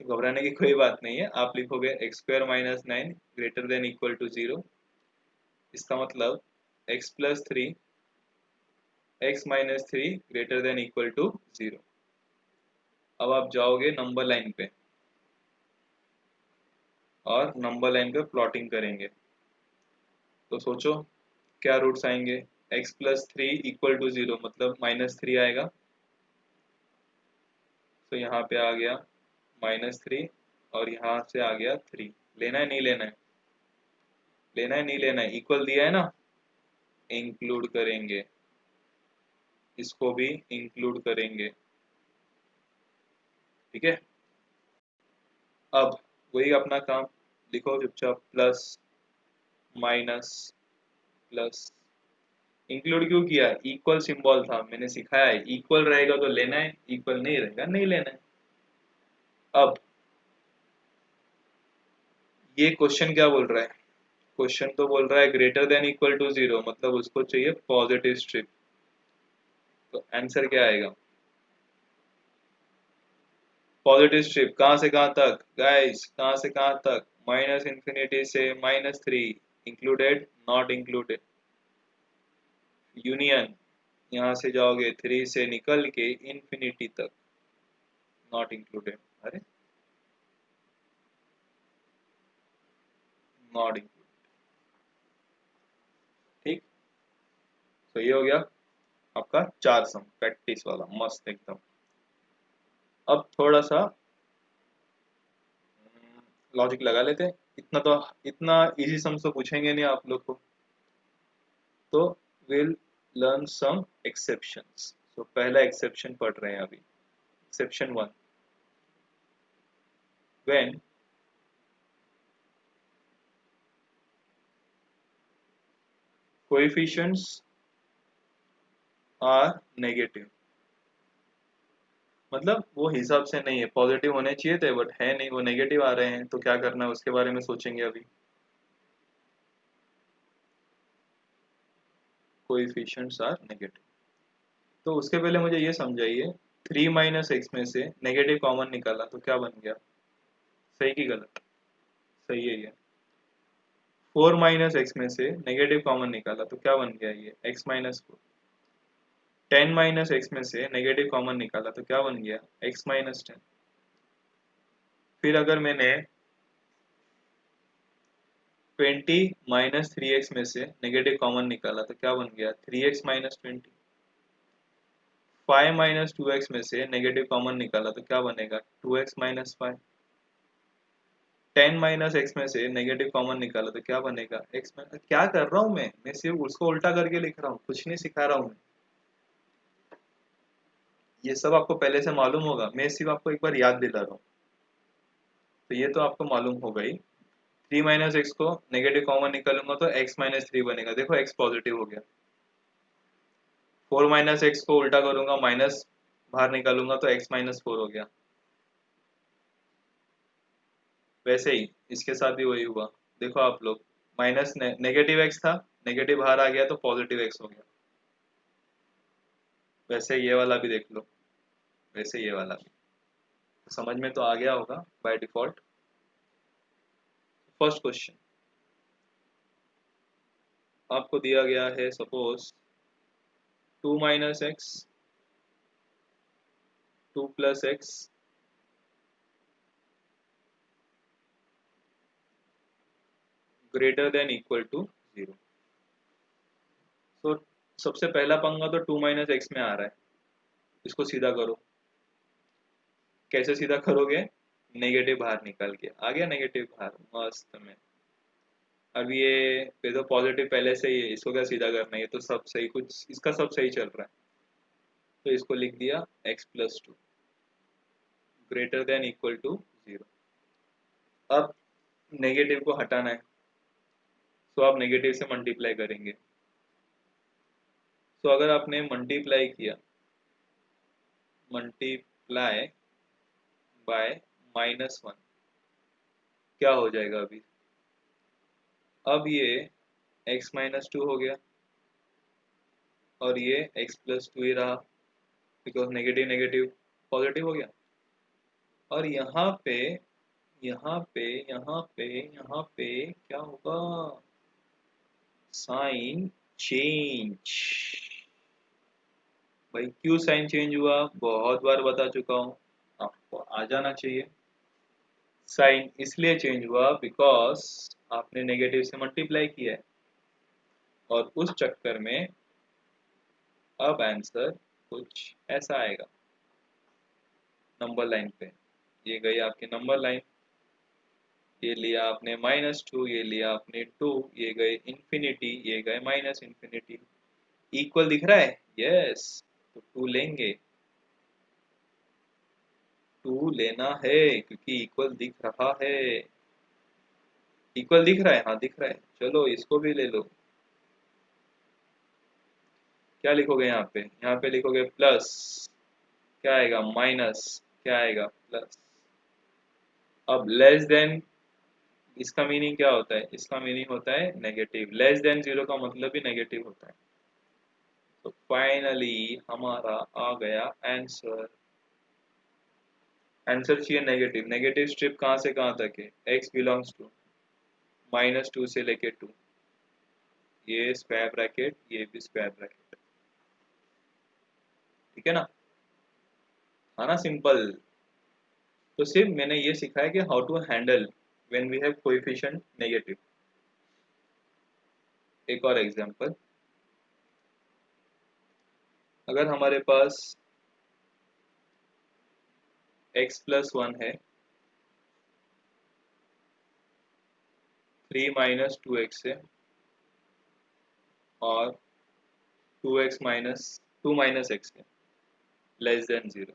तो घबराने की कोई बात नहीं है। आप लिखोगे x square minus nine greater than equal to zero. इसका मतलब x plus three, x minus three greater than equal to zero. अब आप जाओगे नंबर लाइन पे और नंबर लाइन पे प्लॉटिंग करेंगे। तो सोचो क्या रूट्स आएंगे? X plus three equal to zero मतलब माइनस थ्री आएगा। तो यहाँ पे आ गया माइनस थ्री, और यहाँ से आ गया थ्री। लेना है नहीं लेना है? लेना है नहीं लेना है? इक्वल दिया है ना, इंक्लूड करेंगे, इसको भी इंक्लूड करेंगे। ठीक है, अब वही अपना काम, लिखो चुपचाप प्लस माइनस प्लस। इंक्लूड क्यों किया? इक्वल सिंबल था, मैंने सिखाया है इक्वल रहेगा तो लेना है, इक्वल नहीं रहेगा नहीं लेना है। अब ये क्वेश्चन क्या बोल रहा है? क्वेश्चन तो बोल रहा है greater than equal to zero, मतलब उसको चाहिए पॉजिटिव स्ट्रिप। तो आंसर क्या आएगा? पॉजिटिव स्ट्रिप कहाँ से कहाँ तक गाइस? कहाँ से कहाँ तक? माइनस इन्फिनिटी से minus three, included not included. Union यहाँ से जाओगे थ्री से निकल के इन्फिनिटी तक, नॉट इंक्लूडेड। अरे नॉट इंक्लूडेड। ठीक, तो ये हो गया आपका चार सम प्रैक्टिस वाला, मस्त एकदम। अब थोड़ा सा लॉजिक लगा लेते हैं। इतना तो, इतना इजी सम तो पूछेंगे नहीं आप लोग को, तो विल लर्न सम एक्सेप्शंस। तो पहला एक्सेप्शन पढ़ रहे हैं अभी। Exception one, when coefficients are negative. मतलब वो हिसाब से नहीं है, पॉजिटिव होने चाहिए थे बट है नहीं, वो नेगेटिव आ रहे हैं, तो क्या करना है उसके बारे में सोचेंगे अभी। कोएफिशिएंट्स आर नेगेटिव, तो उसके पहले मुझे ये समझाइए, थ्री माइनस एक्स में से नेगेटिव कॉमन निकाला तो क्या बन गया? सही की गलत? सही है ये। फोर माइनस एक्स में से नेगेटिव कॉमन निकाला तो क्या बन गया? ये x minus four. Ten minus x में से नेगेटिव कॉमन निकाला तो क्या बन गया? X minus ten. फिर अगर मैंने ट्वेंटी माइनस थ्री एक्स में से नेगेटिव कॉमन निकाला तो क्या बन गया? Three x minus twenty. Five minus two x में से नेगेटिव कॉमन निकाला तो क्या बनेगा? Two x minus five. Ten minus x में से नेगेटिव कॉमन निकाला तो क्या बनेगा? X minus. क्या कर रहा हूँ मैं सिर्फ उसको उल्टा करके लिख रहा हूँ, कुछ नहीं सिखा रहा हूँ मैं। ये सब आपको पहले से मालूम होगा, मैं सिर्फ आपको एक बार याद दिला रहा हूँ। तो ये तो आपको मालूम होगा ही। थ्री माइनस एक्स को नेगेटिव कॉमन निकालूंगा तो एक्स माइनस थ्री बनेगा, देखो एक्स पॉजिटिव हो गया। फोर माइनस एक्स को उल्टा करूंगा, माइनस बाहर निकालूंगा तो एक्स माइनस फोर हो गया। वैसे ही इसके साथ भी वही हुआ। देखो आप लोग, माइनस नेगेटिव एक्स था, नेगेटिव बाहर आ गया तो पॉजिटिव एक्स हो गया। वैसे ये वाला भी देख लो, वैसे ये वाला भी। तो समझ में तो आ गया होगा बाय डिफॉल्ट। फर्स्ट क्वेश्चन आपको दिया गया है, suppose two minus x, two plus x greater than equal to 0। तो सबसे पहला पंगा तो 2 माइनस एक्स में आ रहा है, इसको सीधा करो। कैसे सीधा करोगे? नेगेटिव बाहर निकाल के। आ गया नेगेटिव बाहर, मस्त में। अब ये तो पॉजिटिव पहले से ही है, इसको क्या सीधा करना है? ये तो सब सही, कुछ इसका सब सही चल रहा है, तो इसको लिख दिया x+2 greater than equal to 0। अब नेगेटिव को हटाना है, तो आप नेगेटिव से मल्टीप्लाई करेंगे। तो अगर आपने मल्टीप्लाई किया, मल्टीप्लाई बाय -1, क्या हो जाएगा अभी? अब ये x-2 हो गया और ये x+2 ही रहा, बिकॉज नेगेटिव नेगेटिव पॉजिटिव हो गया। और यहाँ पे यहाँ पे यहाँ पे यहाँ पे क्या होगा? Sign change. भाई क्यों साइन चेंज हुआ? बहुत बार बता चुका हूँ, आपको आ जाना चाहिए। साइन इसलिए चेंज हुआ बिकॉज आपने नेगेटिव से मल्टीप्लाई किया है, और उस चक्कर में अब आंसर कुछ ऐसा आएगा। नंबर लाइन पे ये गई आपकी नंबर लाइन, ये लिया आपने -2, ये लिया आपने 2, ये गए इन्फिनिटी, ये गए माइनस इन्फिनिटी। इक्वल दिख रहा है? यस, तो 2 लेंगे, 2 लेना है क्योंकि इक्वल दिख रहा है। इक्वल दिख रहा है? हाँ दिख रहा है, चलो इसको भी ले लो। क्या लिखोगे यहाँ पे? यहाँ पे लिखोगे प्लस, क्या आएगा? माइनस, क्या आएगा? प्लस। अब लेस देन, इसका मीनिंग क्या होता है? इसका मीनिंग होता है नेगेटिव। लेस देन 0 का मतलब भी नेगेटिव होता है। तो फाइनली हमारा आ गया आंसर। आंसर चाहिए नेगेटिव। नेगेटिव स्ट्रिप कहाँ से कहाँ तक है? x बिलोंग्स टू -2 से लेके 2, ये स्क्वायर ब्रैकेट, ये भी स्क्वायर ब्रैकेट, ठीक है ना? है ना सिंपल? तो सिर्फ मैंने ये सीखा है कि how to handle when we have coefficient negative. एक और एग्जांपल, अगर हमारे पास x+1 है, 3 - 2x है, और 2 - x है, लेस देन 0,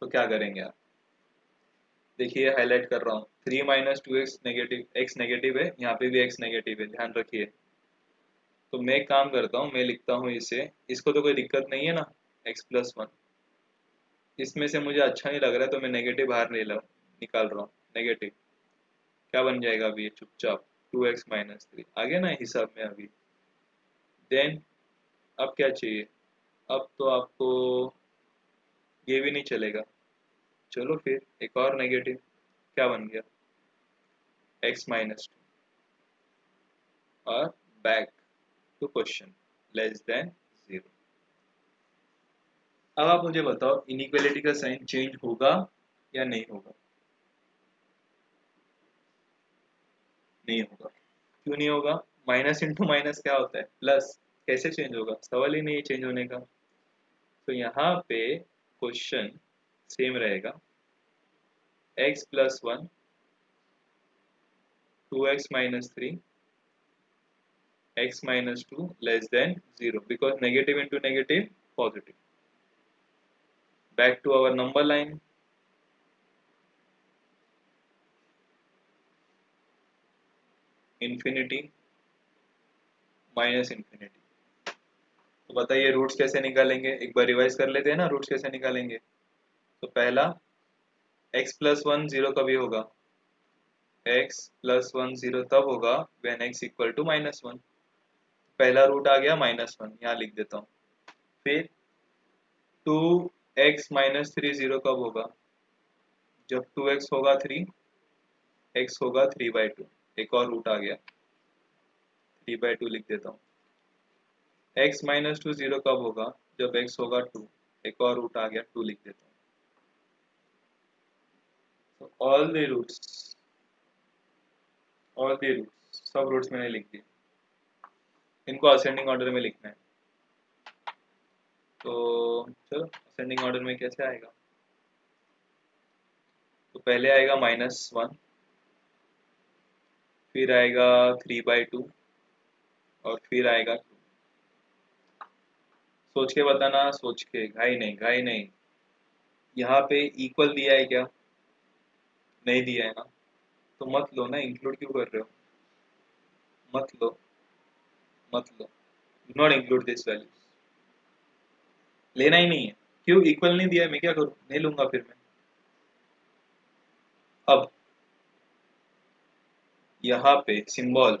तो क्या करेंगे आप? देखिए हाईलाइट कर रहा हूँ, 3 - 2x नेगेटिव, x नेगेटिव है, यहाँ पे भी x नेगेटिव है, ध्यान रखिए। तो मैं एक काम करता हूँ, मैं लिखता हूँ इसे, इसको तो कोई दिक्कत नहीं है ना, x+1। इसमें से मुझे अच्छा नहीं लग रहा है तो मैं नेगेटिव बाहर निकाल रहा हूँ। नेगेटिव क्या बन जाएगा अभी? चुपचाप 2x - 3 आ गया ना हिसाब में अभी। देन अब क्या चाहिए? अब तो आपको ये भी नहीं चलेगा। चलो फिर एक और नेगेटिव, क्या बन गया? x-2, और back to question, less than 0। अब आप मुझे बताओ, इनइक्वालिटी का साइन चेंज होगा या नहीं होगा? नहीं होगा। क्यों नहीं होगा? माइनस इंटू माइनस क्या होता है? प्लस। कैसे चेंज होगा? सवाल ही नहीं है चेंज होने का। तो यहाँ पे क्वेश्चन सेम रहेगा, x+1, 2x - 3, x - 2 less than 0, because negative into negative positive. Back to our number line. Infinity minus infinity. तो बताइए रूट्स कैसे निकालेंगे? एक बार रिवाइज कर लेते हैं ना, रूट्स कैसे निकालेंगे। तो पहला, x+1 0 कभी होगा? x+1 0 तब होगा when x इक्वल टू -1। पहला रूट आ गया -1, यहाँ लिख देता हूँ। फिर 2x - 3 0 कब होगा? जब 2x होगा 3, x होगा 3/2। एक और रूट आ गया, 3/2 लिख देता हूँ। x - 2 0 कब होगा? जब x होगा 2, एक और रूट आ गया, 2 लिख देता हूँ। So all the roots all the roots, सब रूट्स मैंने लिख दिए, इनको असेंडिंग ऑर्डर में लिखना है। तो चलो असेंडिंग ऑर्डर में कैसे आएगा, तो पहले आएगा -1, फिर आएगा 3/2 और फिर आएगा 2। सोच के बताना, सोच के, घाई नहीं घाई नहीं। यहाँ पे इक्वल दिया है क्या, नहीं दिया है ना, तो मत लो ना, इंक्लूड क्यों कर रहे हो, मत लो मत लो, नॉट इंक्लूड दिस वैल्यू, लेना ही नहीं है। क्यों, इक्वल नहीं दिया है, मैं क्या करूँ, नहीं लूंगा फिर मैं। अब यहाँ पे सिंबल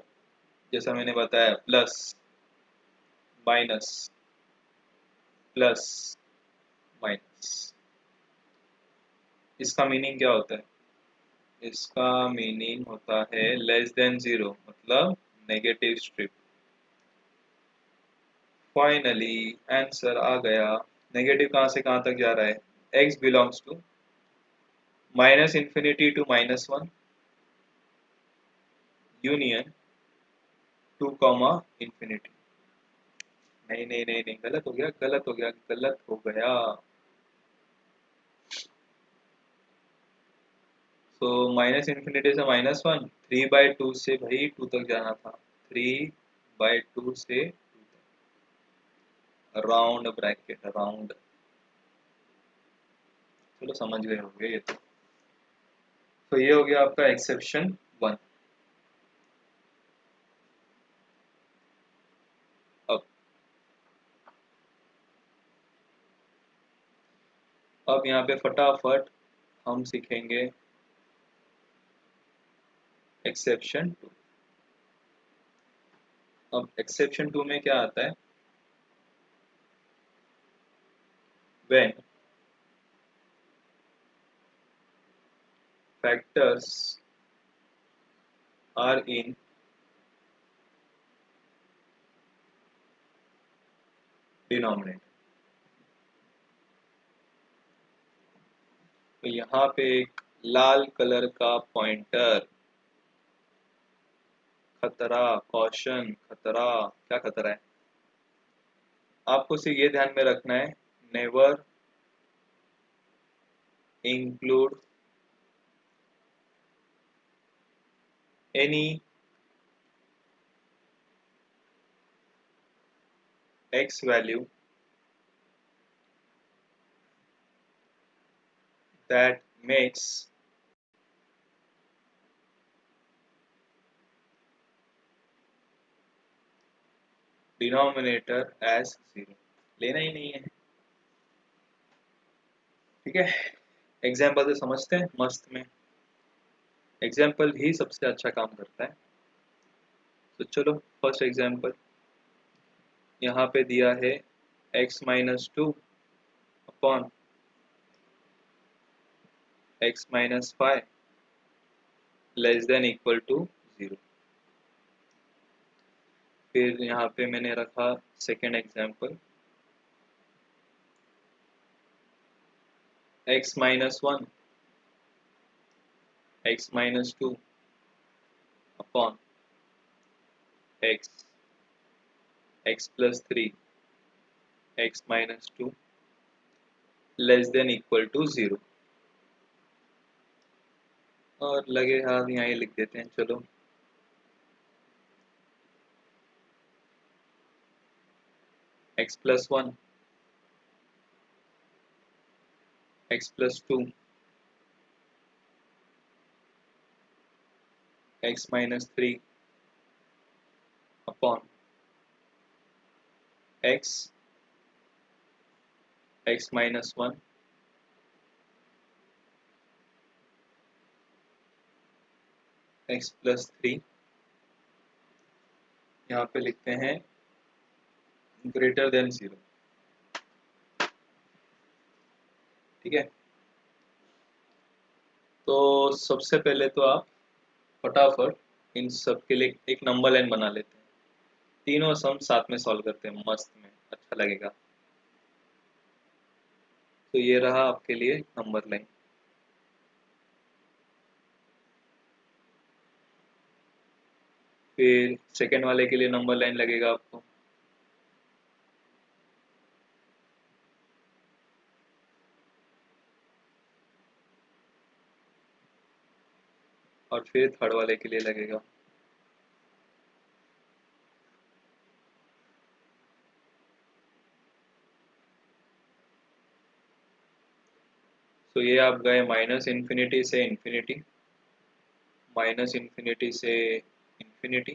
जैसा मैंने बताया, प्लस माइनस प्लस माइनस, इसका मीनिंग क्या होता है, इसका मीनिंग होता है लेस देन 0, मतलब नेगेटिव स्ट्रिप। फाइनली आंसर आ गया। नेगेटिव कहाँ से कहाँ तक जा रहा है, x belongs to -∞ to -1 union 2, infinity. नहीं नहीं नहीं नहीं, गलत हो गया गलत हो गया गलत हो गया। तो -∞ से -1, 3/2 से भाई 2 तक जाना था, 3/2 से 2 तक, राउंड ब्रैकेट राउंड। चलो समझ गए होंगे ये तो ये हो गया आपका एक्सेप्शन 1। अब यहाँ पे फटाफट हम सीखेंगे एक्सेप्शन 2। अब एक्सेप्शन 2 में क्या आता है, when factors are in denominator. तो यहाँ पे एक लाल कलर का पॉइंटर, खतरा, कॉशन, खतरा, क्या खतरा है, आपको सिर्फ ये ध्यान में रखना है, never include any x value that makes denominator as 0। लेना ही नहीं है, ठीक है। एग्जाम्पल से समझते हैं मस्त में, एग्जाम्पल ही सबसे अच्छा काम करता है। तो चलो फर्स्ट एग्जाम्पल यहाँ पे दिया है x-2 upon x-5 less than equal to 0। फिर यहाँ पे मैंने रखा second example, x-1 x-2 upon x x+3 x-2 less than equal to 0। और लगे हाथ यहाँ ही लिख देते हैं, चलो x+1 x+2 x-3 upon x x-1 x+3, यहाँ पे लिखते हैं ग्रेटर देन 0, ठीक है। तो सबसे पहले तो आप फटाफट इन सब के लिए एक नंबर लाइन बना लेते हैं, तीनों सम साथ में सॉल्व करते हैं, मस्त में अच्छा लगेगा। तो ये रहा आपके लिए नंबर लाइन। फिर सेकेंड वाले के लिए नंबर लाइन लगेगा आपको, और फिर थर्ड वाले के लिए लगेगा। तो ये आप गए माइनस इन्फिनिटी से इन्फिनिटी, माइनस इन्फिनिटी से इन्फिनिटी,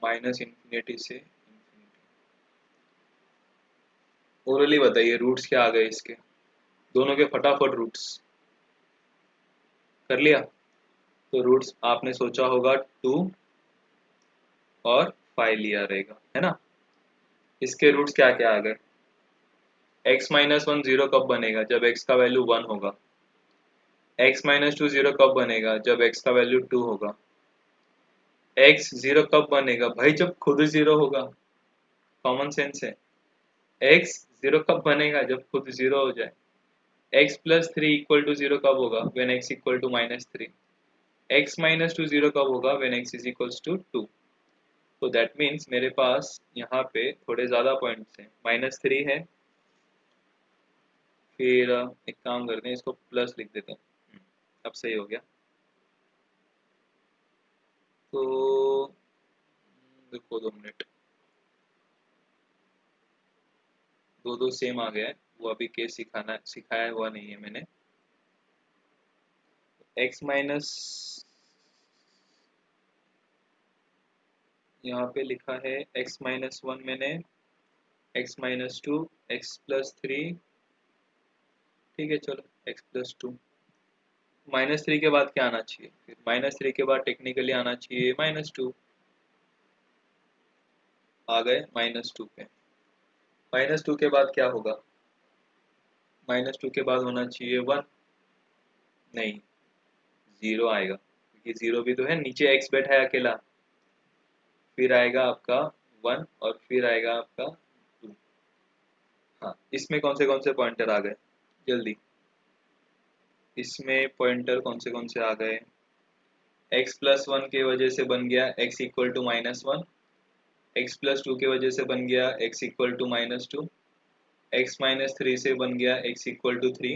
माइनस इन्फिनिटी से इन्फिनिटी। ओरली बताइए रूट्स क्या आ गए इसके, दोनों के फटाफट रूट्स कर लिया। तो रूट्स आपने सोचा होगा 2 और 5 लिया रहेगा, है ना। इसके रूट्स क्या क्या आ गए, x माइनस वन जीरो कब बनेगा, जब x का वैल्यू 1 होगा। x माइनस टू जीरो कब बनेगा, जब x का वैल्यू 2 होगा। x जीरो कब बनेगा भाई, जब खुद जीरो होगा, कॉमन सेंस है। x जीरो कब बनेगा, जब खुद जीरो हो जाए। x plus three equal to zero कब होगा, when x equal to minus three. x minus two zero कब होगा, when x is equals to 2। तो दैट मीन्स मेरे पास यहाँ पे थोड़े ज़्यादा पॉइंट्स हैं, माइनस थ्री है, फिर एक काम करते हैं इसको प्लस लिख देते हैं। अब सही हो गया। तो देखो 2 मिनट, दो दो सेम आ गया है, वो अभी केस सिखाया हुआ नहीं है मैंने। x माइनस, यहाँ पे लिखा है x माइनस वन मैंने, x minus to, x plus three, ठीक है चलो x plus two. Minus three के बाद क्या आना चाहिए, फिर माइनस थ्री के बाद टेक्निकली आना चाहिए माइनस टू। आ गए माइनस टू पे, माइनस टू के बाद क्या होगा, माइनस टू के बाद होना चाहिए 1, नहीं 0 आएगा, क्योंकि 0 भी तो है, नीचे x बैठा है अकेला। फिर आएगा आपका 1 और फिर आएगा आपका 2। हाँ इसमें कौन से पॉइंटर आ गए जल्दी, इसमें पॉइंटर कौन से आ गए। x प्लस वन की वजह से बन गया x equal to minus one, x plus two की वजह से बन गया x equal to minus two, x minus three से बन गया x equal to three,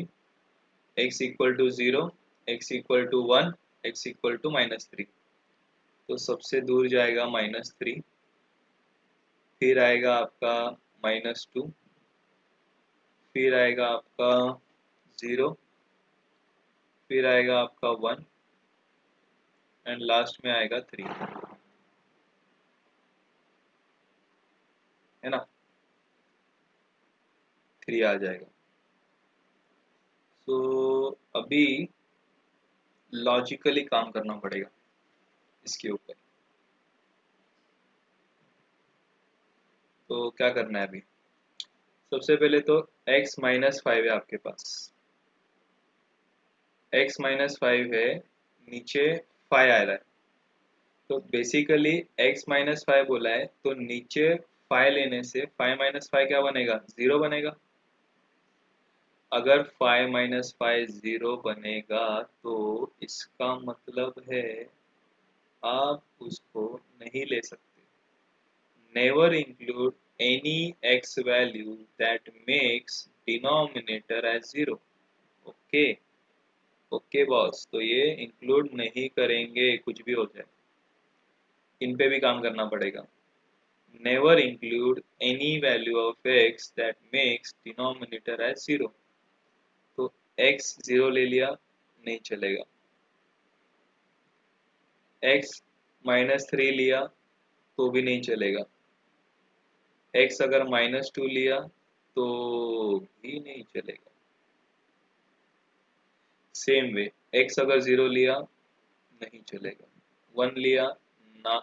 x equal to zero, x equal to one, x equal to minus three. तो सबसे दूर जाएगा माइनस थ्री, फिर आएगा आपका माइनस टू, फिर आएगा आपका 0, फिर आएगा आपका 1 एंड लास्ट में आएगा 3, है ना, 3 आ जाएगा। तो अभी लॉजिकली काम करना पड़ेगा इसके ऊपर। तो क्या करना है अभी, सबसे पहले तो x माइनस फाइव है आपके पास, x माइनस फाइव है, नीचे 5 आ रहा है। तो बेसिकली x माइनस फाइव बोला है, तो नीचे 5 लेने से 5 माइनस फाइव क्या बनेगा, 0 बनेगा। अगर 5 माइनस फाइव 0 बनेगा तो इसका मतलब है आप उसको नहीं ले सकते। Never include any x value that makes denominator as 0। Okay okay boss, तो ये इंक्लूड नहीं करेंगे कुछ भी हो जाए, इन पे भी काम करना पड़ेगा। Never include any value of x that makes denominator as 0। तो x 0 ले लिया, नहीं चलेगा। x माइनस थ्री लिया तो भी नहीं चलेगा। x अगर माइनस टू लिया तो भी नहीं चलेगा। सेम वे x अगर 0 लिया नहीं चलेगा, 1 लिया ना,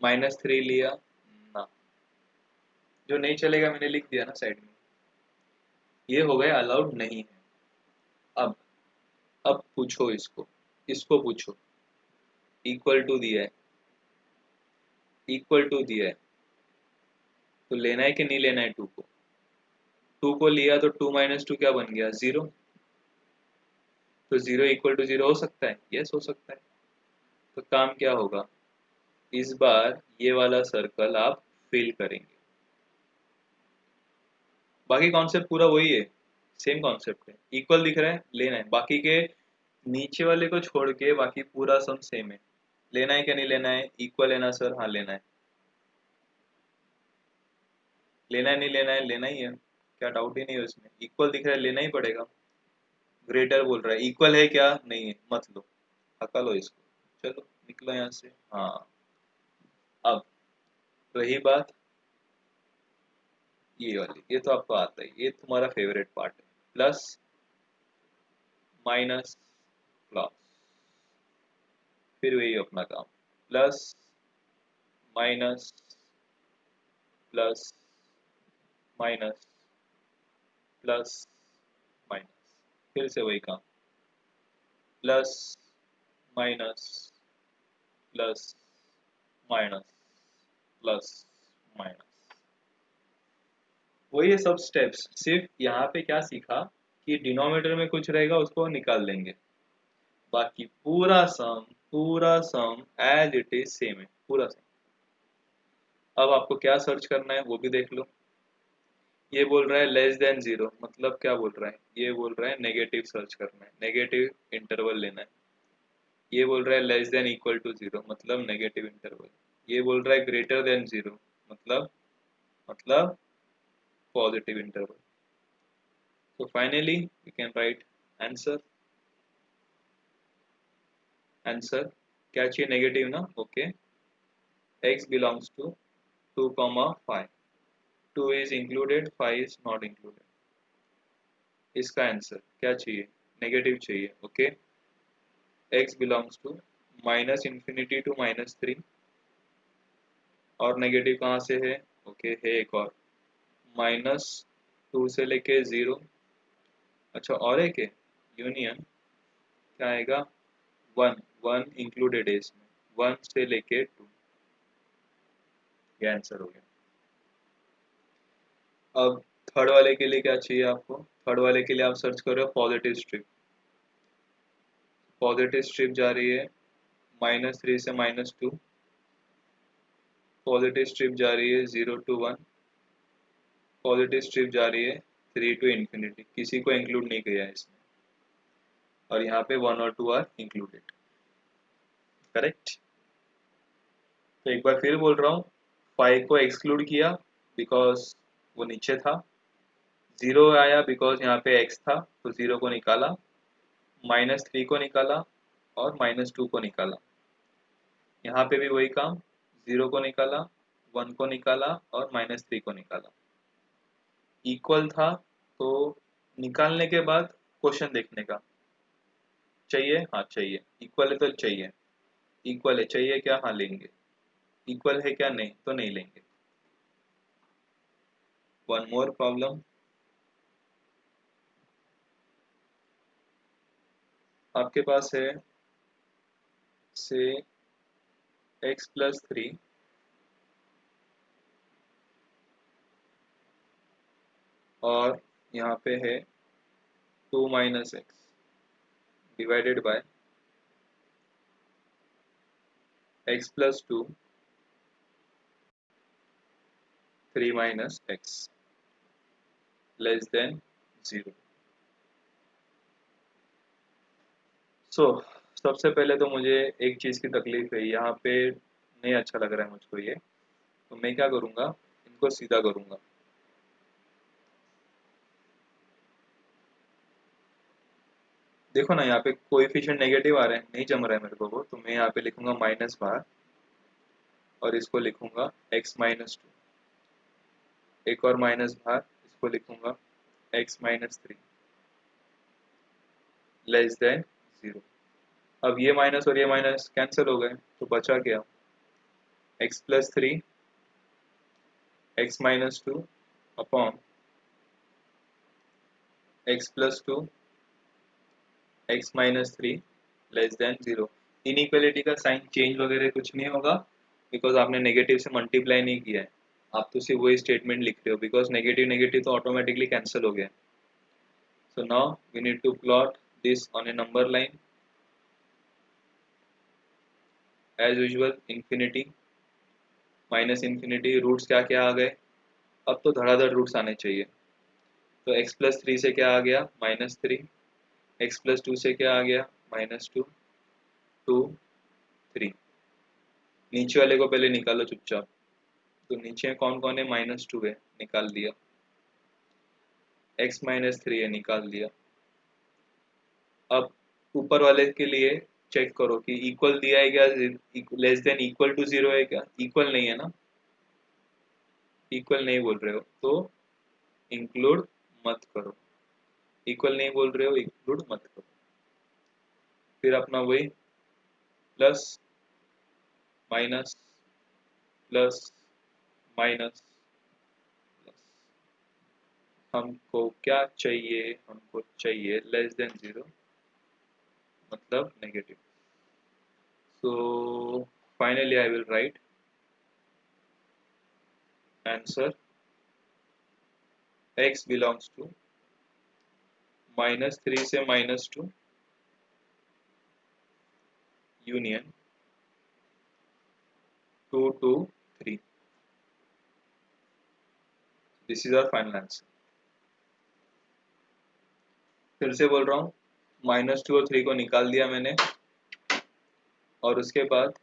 माइनस थ्री लिया ना। जो नहीं चलेगा मैंने लिख दिया ना साइड में, ये हो गया अलाउड नहीं है। अब अब पूछो इसको, इसको पूछो, इक्वल टू दिया है, इक्वल टू दिया है, तो लेना है कि नहीं लेना है 2 को। 2 को लिया तो 2 माइनस टू क्या बन गया, 0। तो 0 इक्वल टू 0 हो सकता है, यस हो सकता है। तो काम क्या होगा, इस बार ये वाला सर्कल आप फिल करेंगे। बाकी कॉन्सेप्ट पूरा वही है, सेम कॉन्सेप्ट है, इक्वल दिख रहा है लेना है, बाकी के नीचे वाले को छोड़ के बाकी पूरा सम सेम है। लेना है क्या नहीं लेना है, इक्वल है ना सर, हाँ लेना है, लेना है नहीं लेना है, लेना ही है, क्या डाउट ही नहीं है उसमें, इक्वल दिख रहा है लेना ही पड़ेगा। ग्रेटर बोल रहा है, इक्वल है क्या, नहीं है मत लो, हका लो इसको, चलो निकलो यहाँ से। हाँ, अब रही बात ये वाली, ये तो आपको आता है, ये तुम्हारा फेवरेट पार्ट है, प्लस माइनस प्लस, फिर वही अपना काम, plus minus plus minus plus minus, फिर से वही काम, plus minus plus minus plus minus, वही है सब स्टेप्स। सिर्फ यहाँ पे क्या सीखा कि डिनोमिनेटर में कुछ रहेगा उसको निकाल देंगे, बाकी पूरा सम एज इट इज सेम है, पूरा सेम। अब आपको क्या सर्च करना है वो भी देख लो। ये बोल रहा है लेस देन जीरो, मतलब क्या बोल रहा है, ये बोल रहा है नेगेटिव सर्च करना है, नेगेटिव इंटरवल लेना है। ये बोल रहा है less than equal to zero, मतलब नेगेटिव इंटरवल। ये बोल रहा है ग्रेटर देन जीरो, मतलब positive interval. So finally, you can write answer. Answer क्या चाहिए, नेगेटिव ना, okay. X belongs to 2, 5. 2 is included, 5 is not included. इसका आंसर क्या चाहिए, नेगेटिव चाहिए, okay. X belongs to minus infinity to -3, और negative कहाँ से है, ओके है एक और, -2 से लेके 0। अच्छा और एक है यूनियन, क्या आएगा, 1, 1 इंक्लूडेड है इसमें, 1 से लेके 2, ये आंसर हो गया। अब थर्ड वाले के लिए क्या चाहिए आपको, थर्ड वाले के लिए आप सर्च कर रहे हो पॉजिटिव स्ट्रिप। पॉजिटिव स्ट्रिप जा रही है -3 से -2, पॉजिटिव स्ट्रिप जा रही है 0 to 1, पॉजिटिव स्ट्रिप जा रही है 3 to इन्फिनिटी, किसी को इंक्लूड नहीं किया है इसमें, और यहाँ पे 1 और 2 आर इंक्लूडेड, करेक्ट। तो एक बार फिर बोल रहा हूँ, 5 को एक्सक्लूड किया बिकॉज वो नीचे था, 0 आया बिकॉज यहाँ पे x था तो 0 को निकाला, -3 को निकाला और -2 को निकाला। यहाँ पे भी वही काम, 0 को निकाला, 1 को निकाला और -3 को निकाला। इक्वल था तो निकालने के बाद क्वेश्चन देखने का, चाहिए हाँ चाहिए, इक्वल है तो चाहिए, इक्वल है चाहिए क्या, हाँ लेंगे, इक्वल है क्या नहीं तो नहीं लेंगे। वन मोर प्रॉब्लम, आपके पास है से x+3 और यहाँ पे है 2 - x divided by x+2 3 - x less than 0। सो सबसे पहले तो मुझे एक चीज़ की तकलीफ है, यहाँ पे नहीं अच्छा लग रहा है मुझको ये, तो मैं क्या करूँगा, इनको सीधा करूँगा। देखो ना यहाँ पे कोएफिशिएंट नेगेटिव आ रहे हैं, नहीं जम रहा है मेरे को वो, तो मैं यहाँ पे लिखूंगा माइनस बाहर और इसको लिखूंगा x-2, एक और माइनस बाहर, इसको लिखूंगा x-3 लेस देन 0। अब ये माइनस और ये माइनस कैंसिल हो गए, तो बचा क्या, x+3 x-2 upon x+2 x-3 less than 0। Inequality का साइन चेंज वगैरह कुछ नहीं होगा बिकॉज आपने नेगेटिव से मल्टीप्लाई नहीं किया है, आप तो सिर्फ वही स्टेटमेंट लिख रहे हो, बिकॉज नेगेटिव नेगेटिव तो ऑटोमेटिकली कैंसिल हो गया। So now we need to plot this on a number line. As usual infinity minus infinity, roots क्या क्या आ गए, अब तो धड़ाधड़ रूट्स आने चाहिए। तो x+3 से क्या आ गया -3, x+2 से क्या आ गया -2, 2, 3। नीचे वाले को पहले निकालो चुपचाप। तो नीचे कौन कौन है, -2 है, निकाल दिया। x-3 है, निकाल दिया। अब ऊपर वाले के लिए चेक करो कि इक्वल दिया है क्या, लेस देन इक्वल टू 0 है क्या, इक्वल नहीं है ना, इक्वल नहीं बोल रहे हो तो इंक्लूड मत करो, इक्वल नहीं बोल रहे हो इंक्लूड मत करो। फिर अपना वही plus minus plus minus plus. हमको क्या चाहिए, हमको चाहिए लेस देन 0, मतलब negative. So finally I will write answer x belongs to -3 से -2 union 2 to 3। This is our final answer. फिर से बोल रहा हूँ, -2 और 3 को निकाल दिया मैंने, और उसके बाद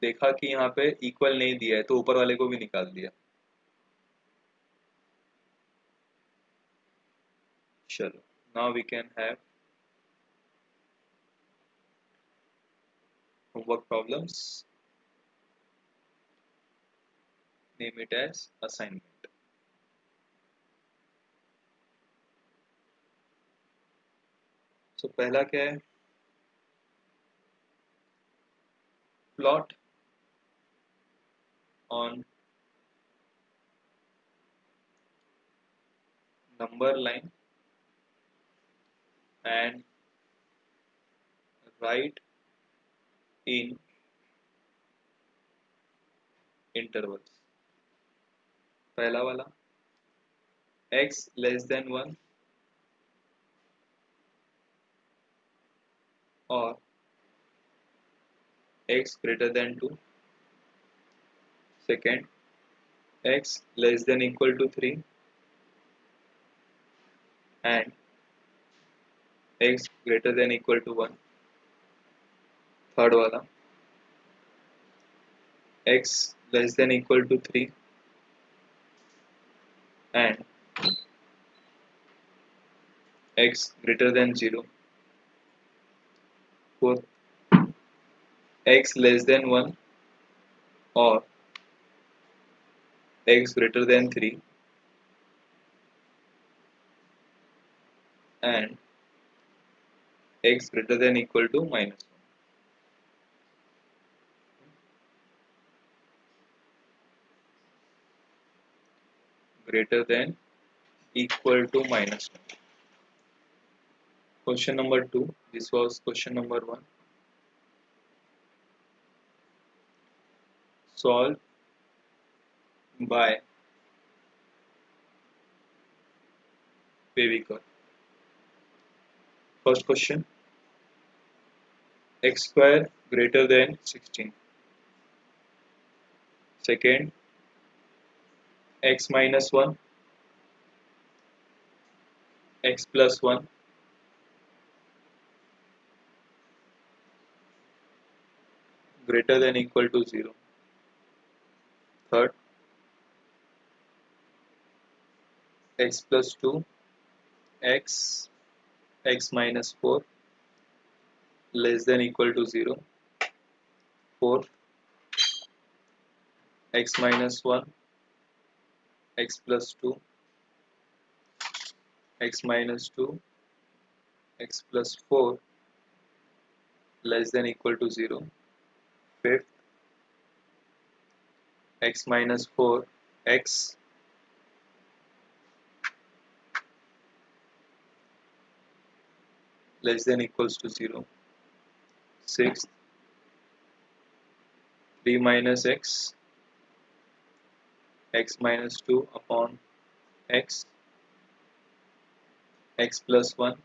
देखा कि यहाँ पे इक्वल नहीं दिया है तो ऊपर वाले को भी निकाल दिया। चलो, now we can have homework problems. Name it as assignment. So पहला क्या है, plot on number line and write in intervals। पहला वाला x less than 1 और x greater than 2। Second, x less than equal to 3 and x greater than equal to 1। Third वाला x less than equal to 3 and x greater than 0। Fourth, x less than 1 or x greater than 3 and x greater than equal to -1। Greater than equal to -1। Question number 2, this was question number 1। Solve by Pevika। First question, x square greater than 16। Second, x minus 1, x plus 1, greater than equal to 0। Third, x plus 2, x, x minus 4, less than equal to 0। Fourth, x minus 1, x plus 2, x minus 2, x plus 4, less than equal to 0। Fifth, x minus 4, x less than equals to 0। Sixth, 3 minus x, x minus 2 upon x, x plus 1,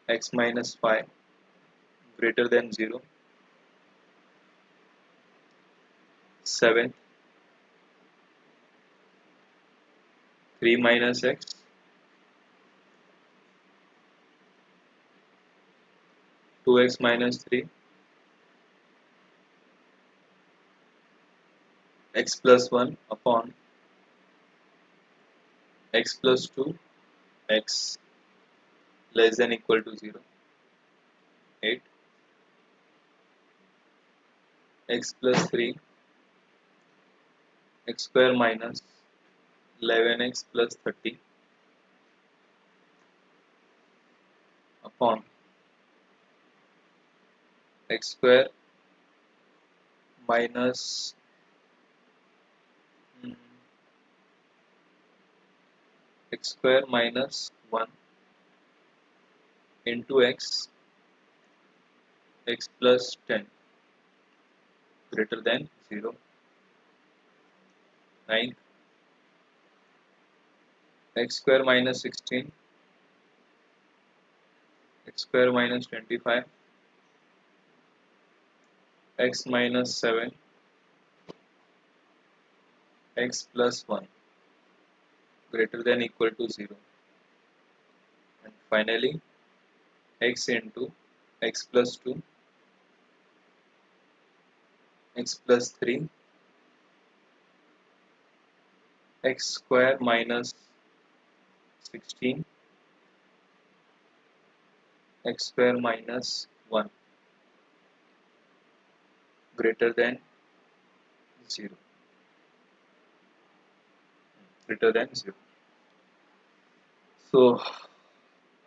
x minus 5, greater than 0। 7, 3 minus x, 2x minus 3, x plus 1 upon x plus 2, x less than equal to 0, 8, x plus 3, x square minus 11x plus 30 upon x square minus mm, x square minus 1 into x plus 10 greater than 0, 9, x square minus 16, x square minus 25, x minus 7, x plus 1 greater than equal to 0, and finally x into x plus 2, x plus 3, x square minus 16, x square minus 1 greater than 0, greater than 0. So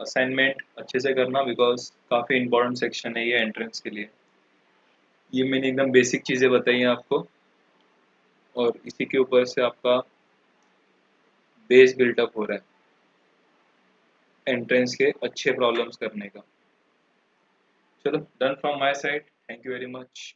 assignment अच्छे से करना because काफ़ी important section है ये entrance के लिए. ये मैंने एकदम बेसिक चीज़ें बताई हैं आपको और इसी के ऊपर से आपका बेस बिल्टअप हो रहा है एंट्रेंस के अच्छे प्रॉब्लम्स करने का. चलो, done from my side. Thank you very much.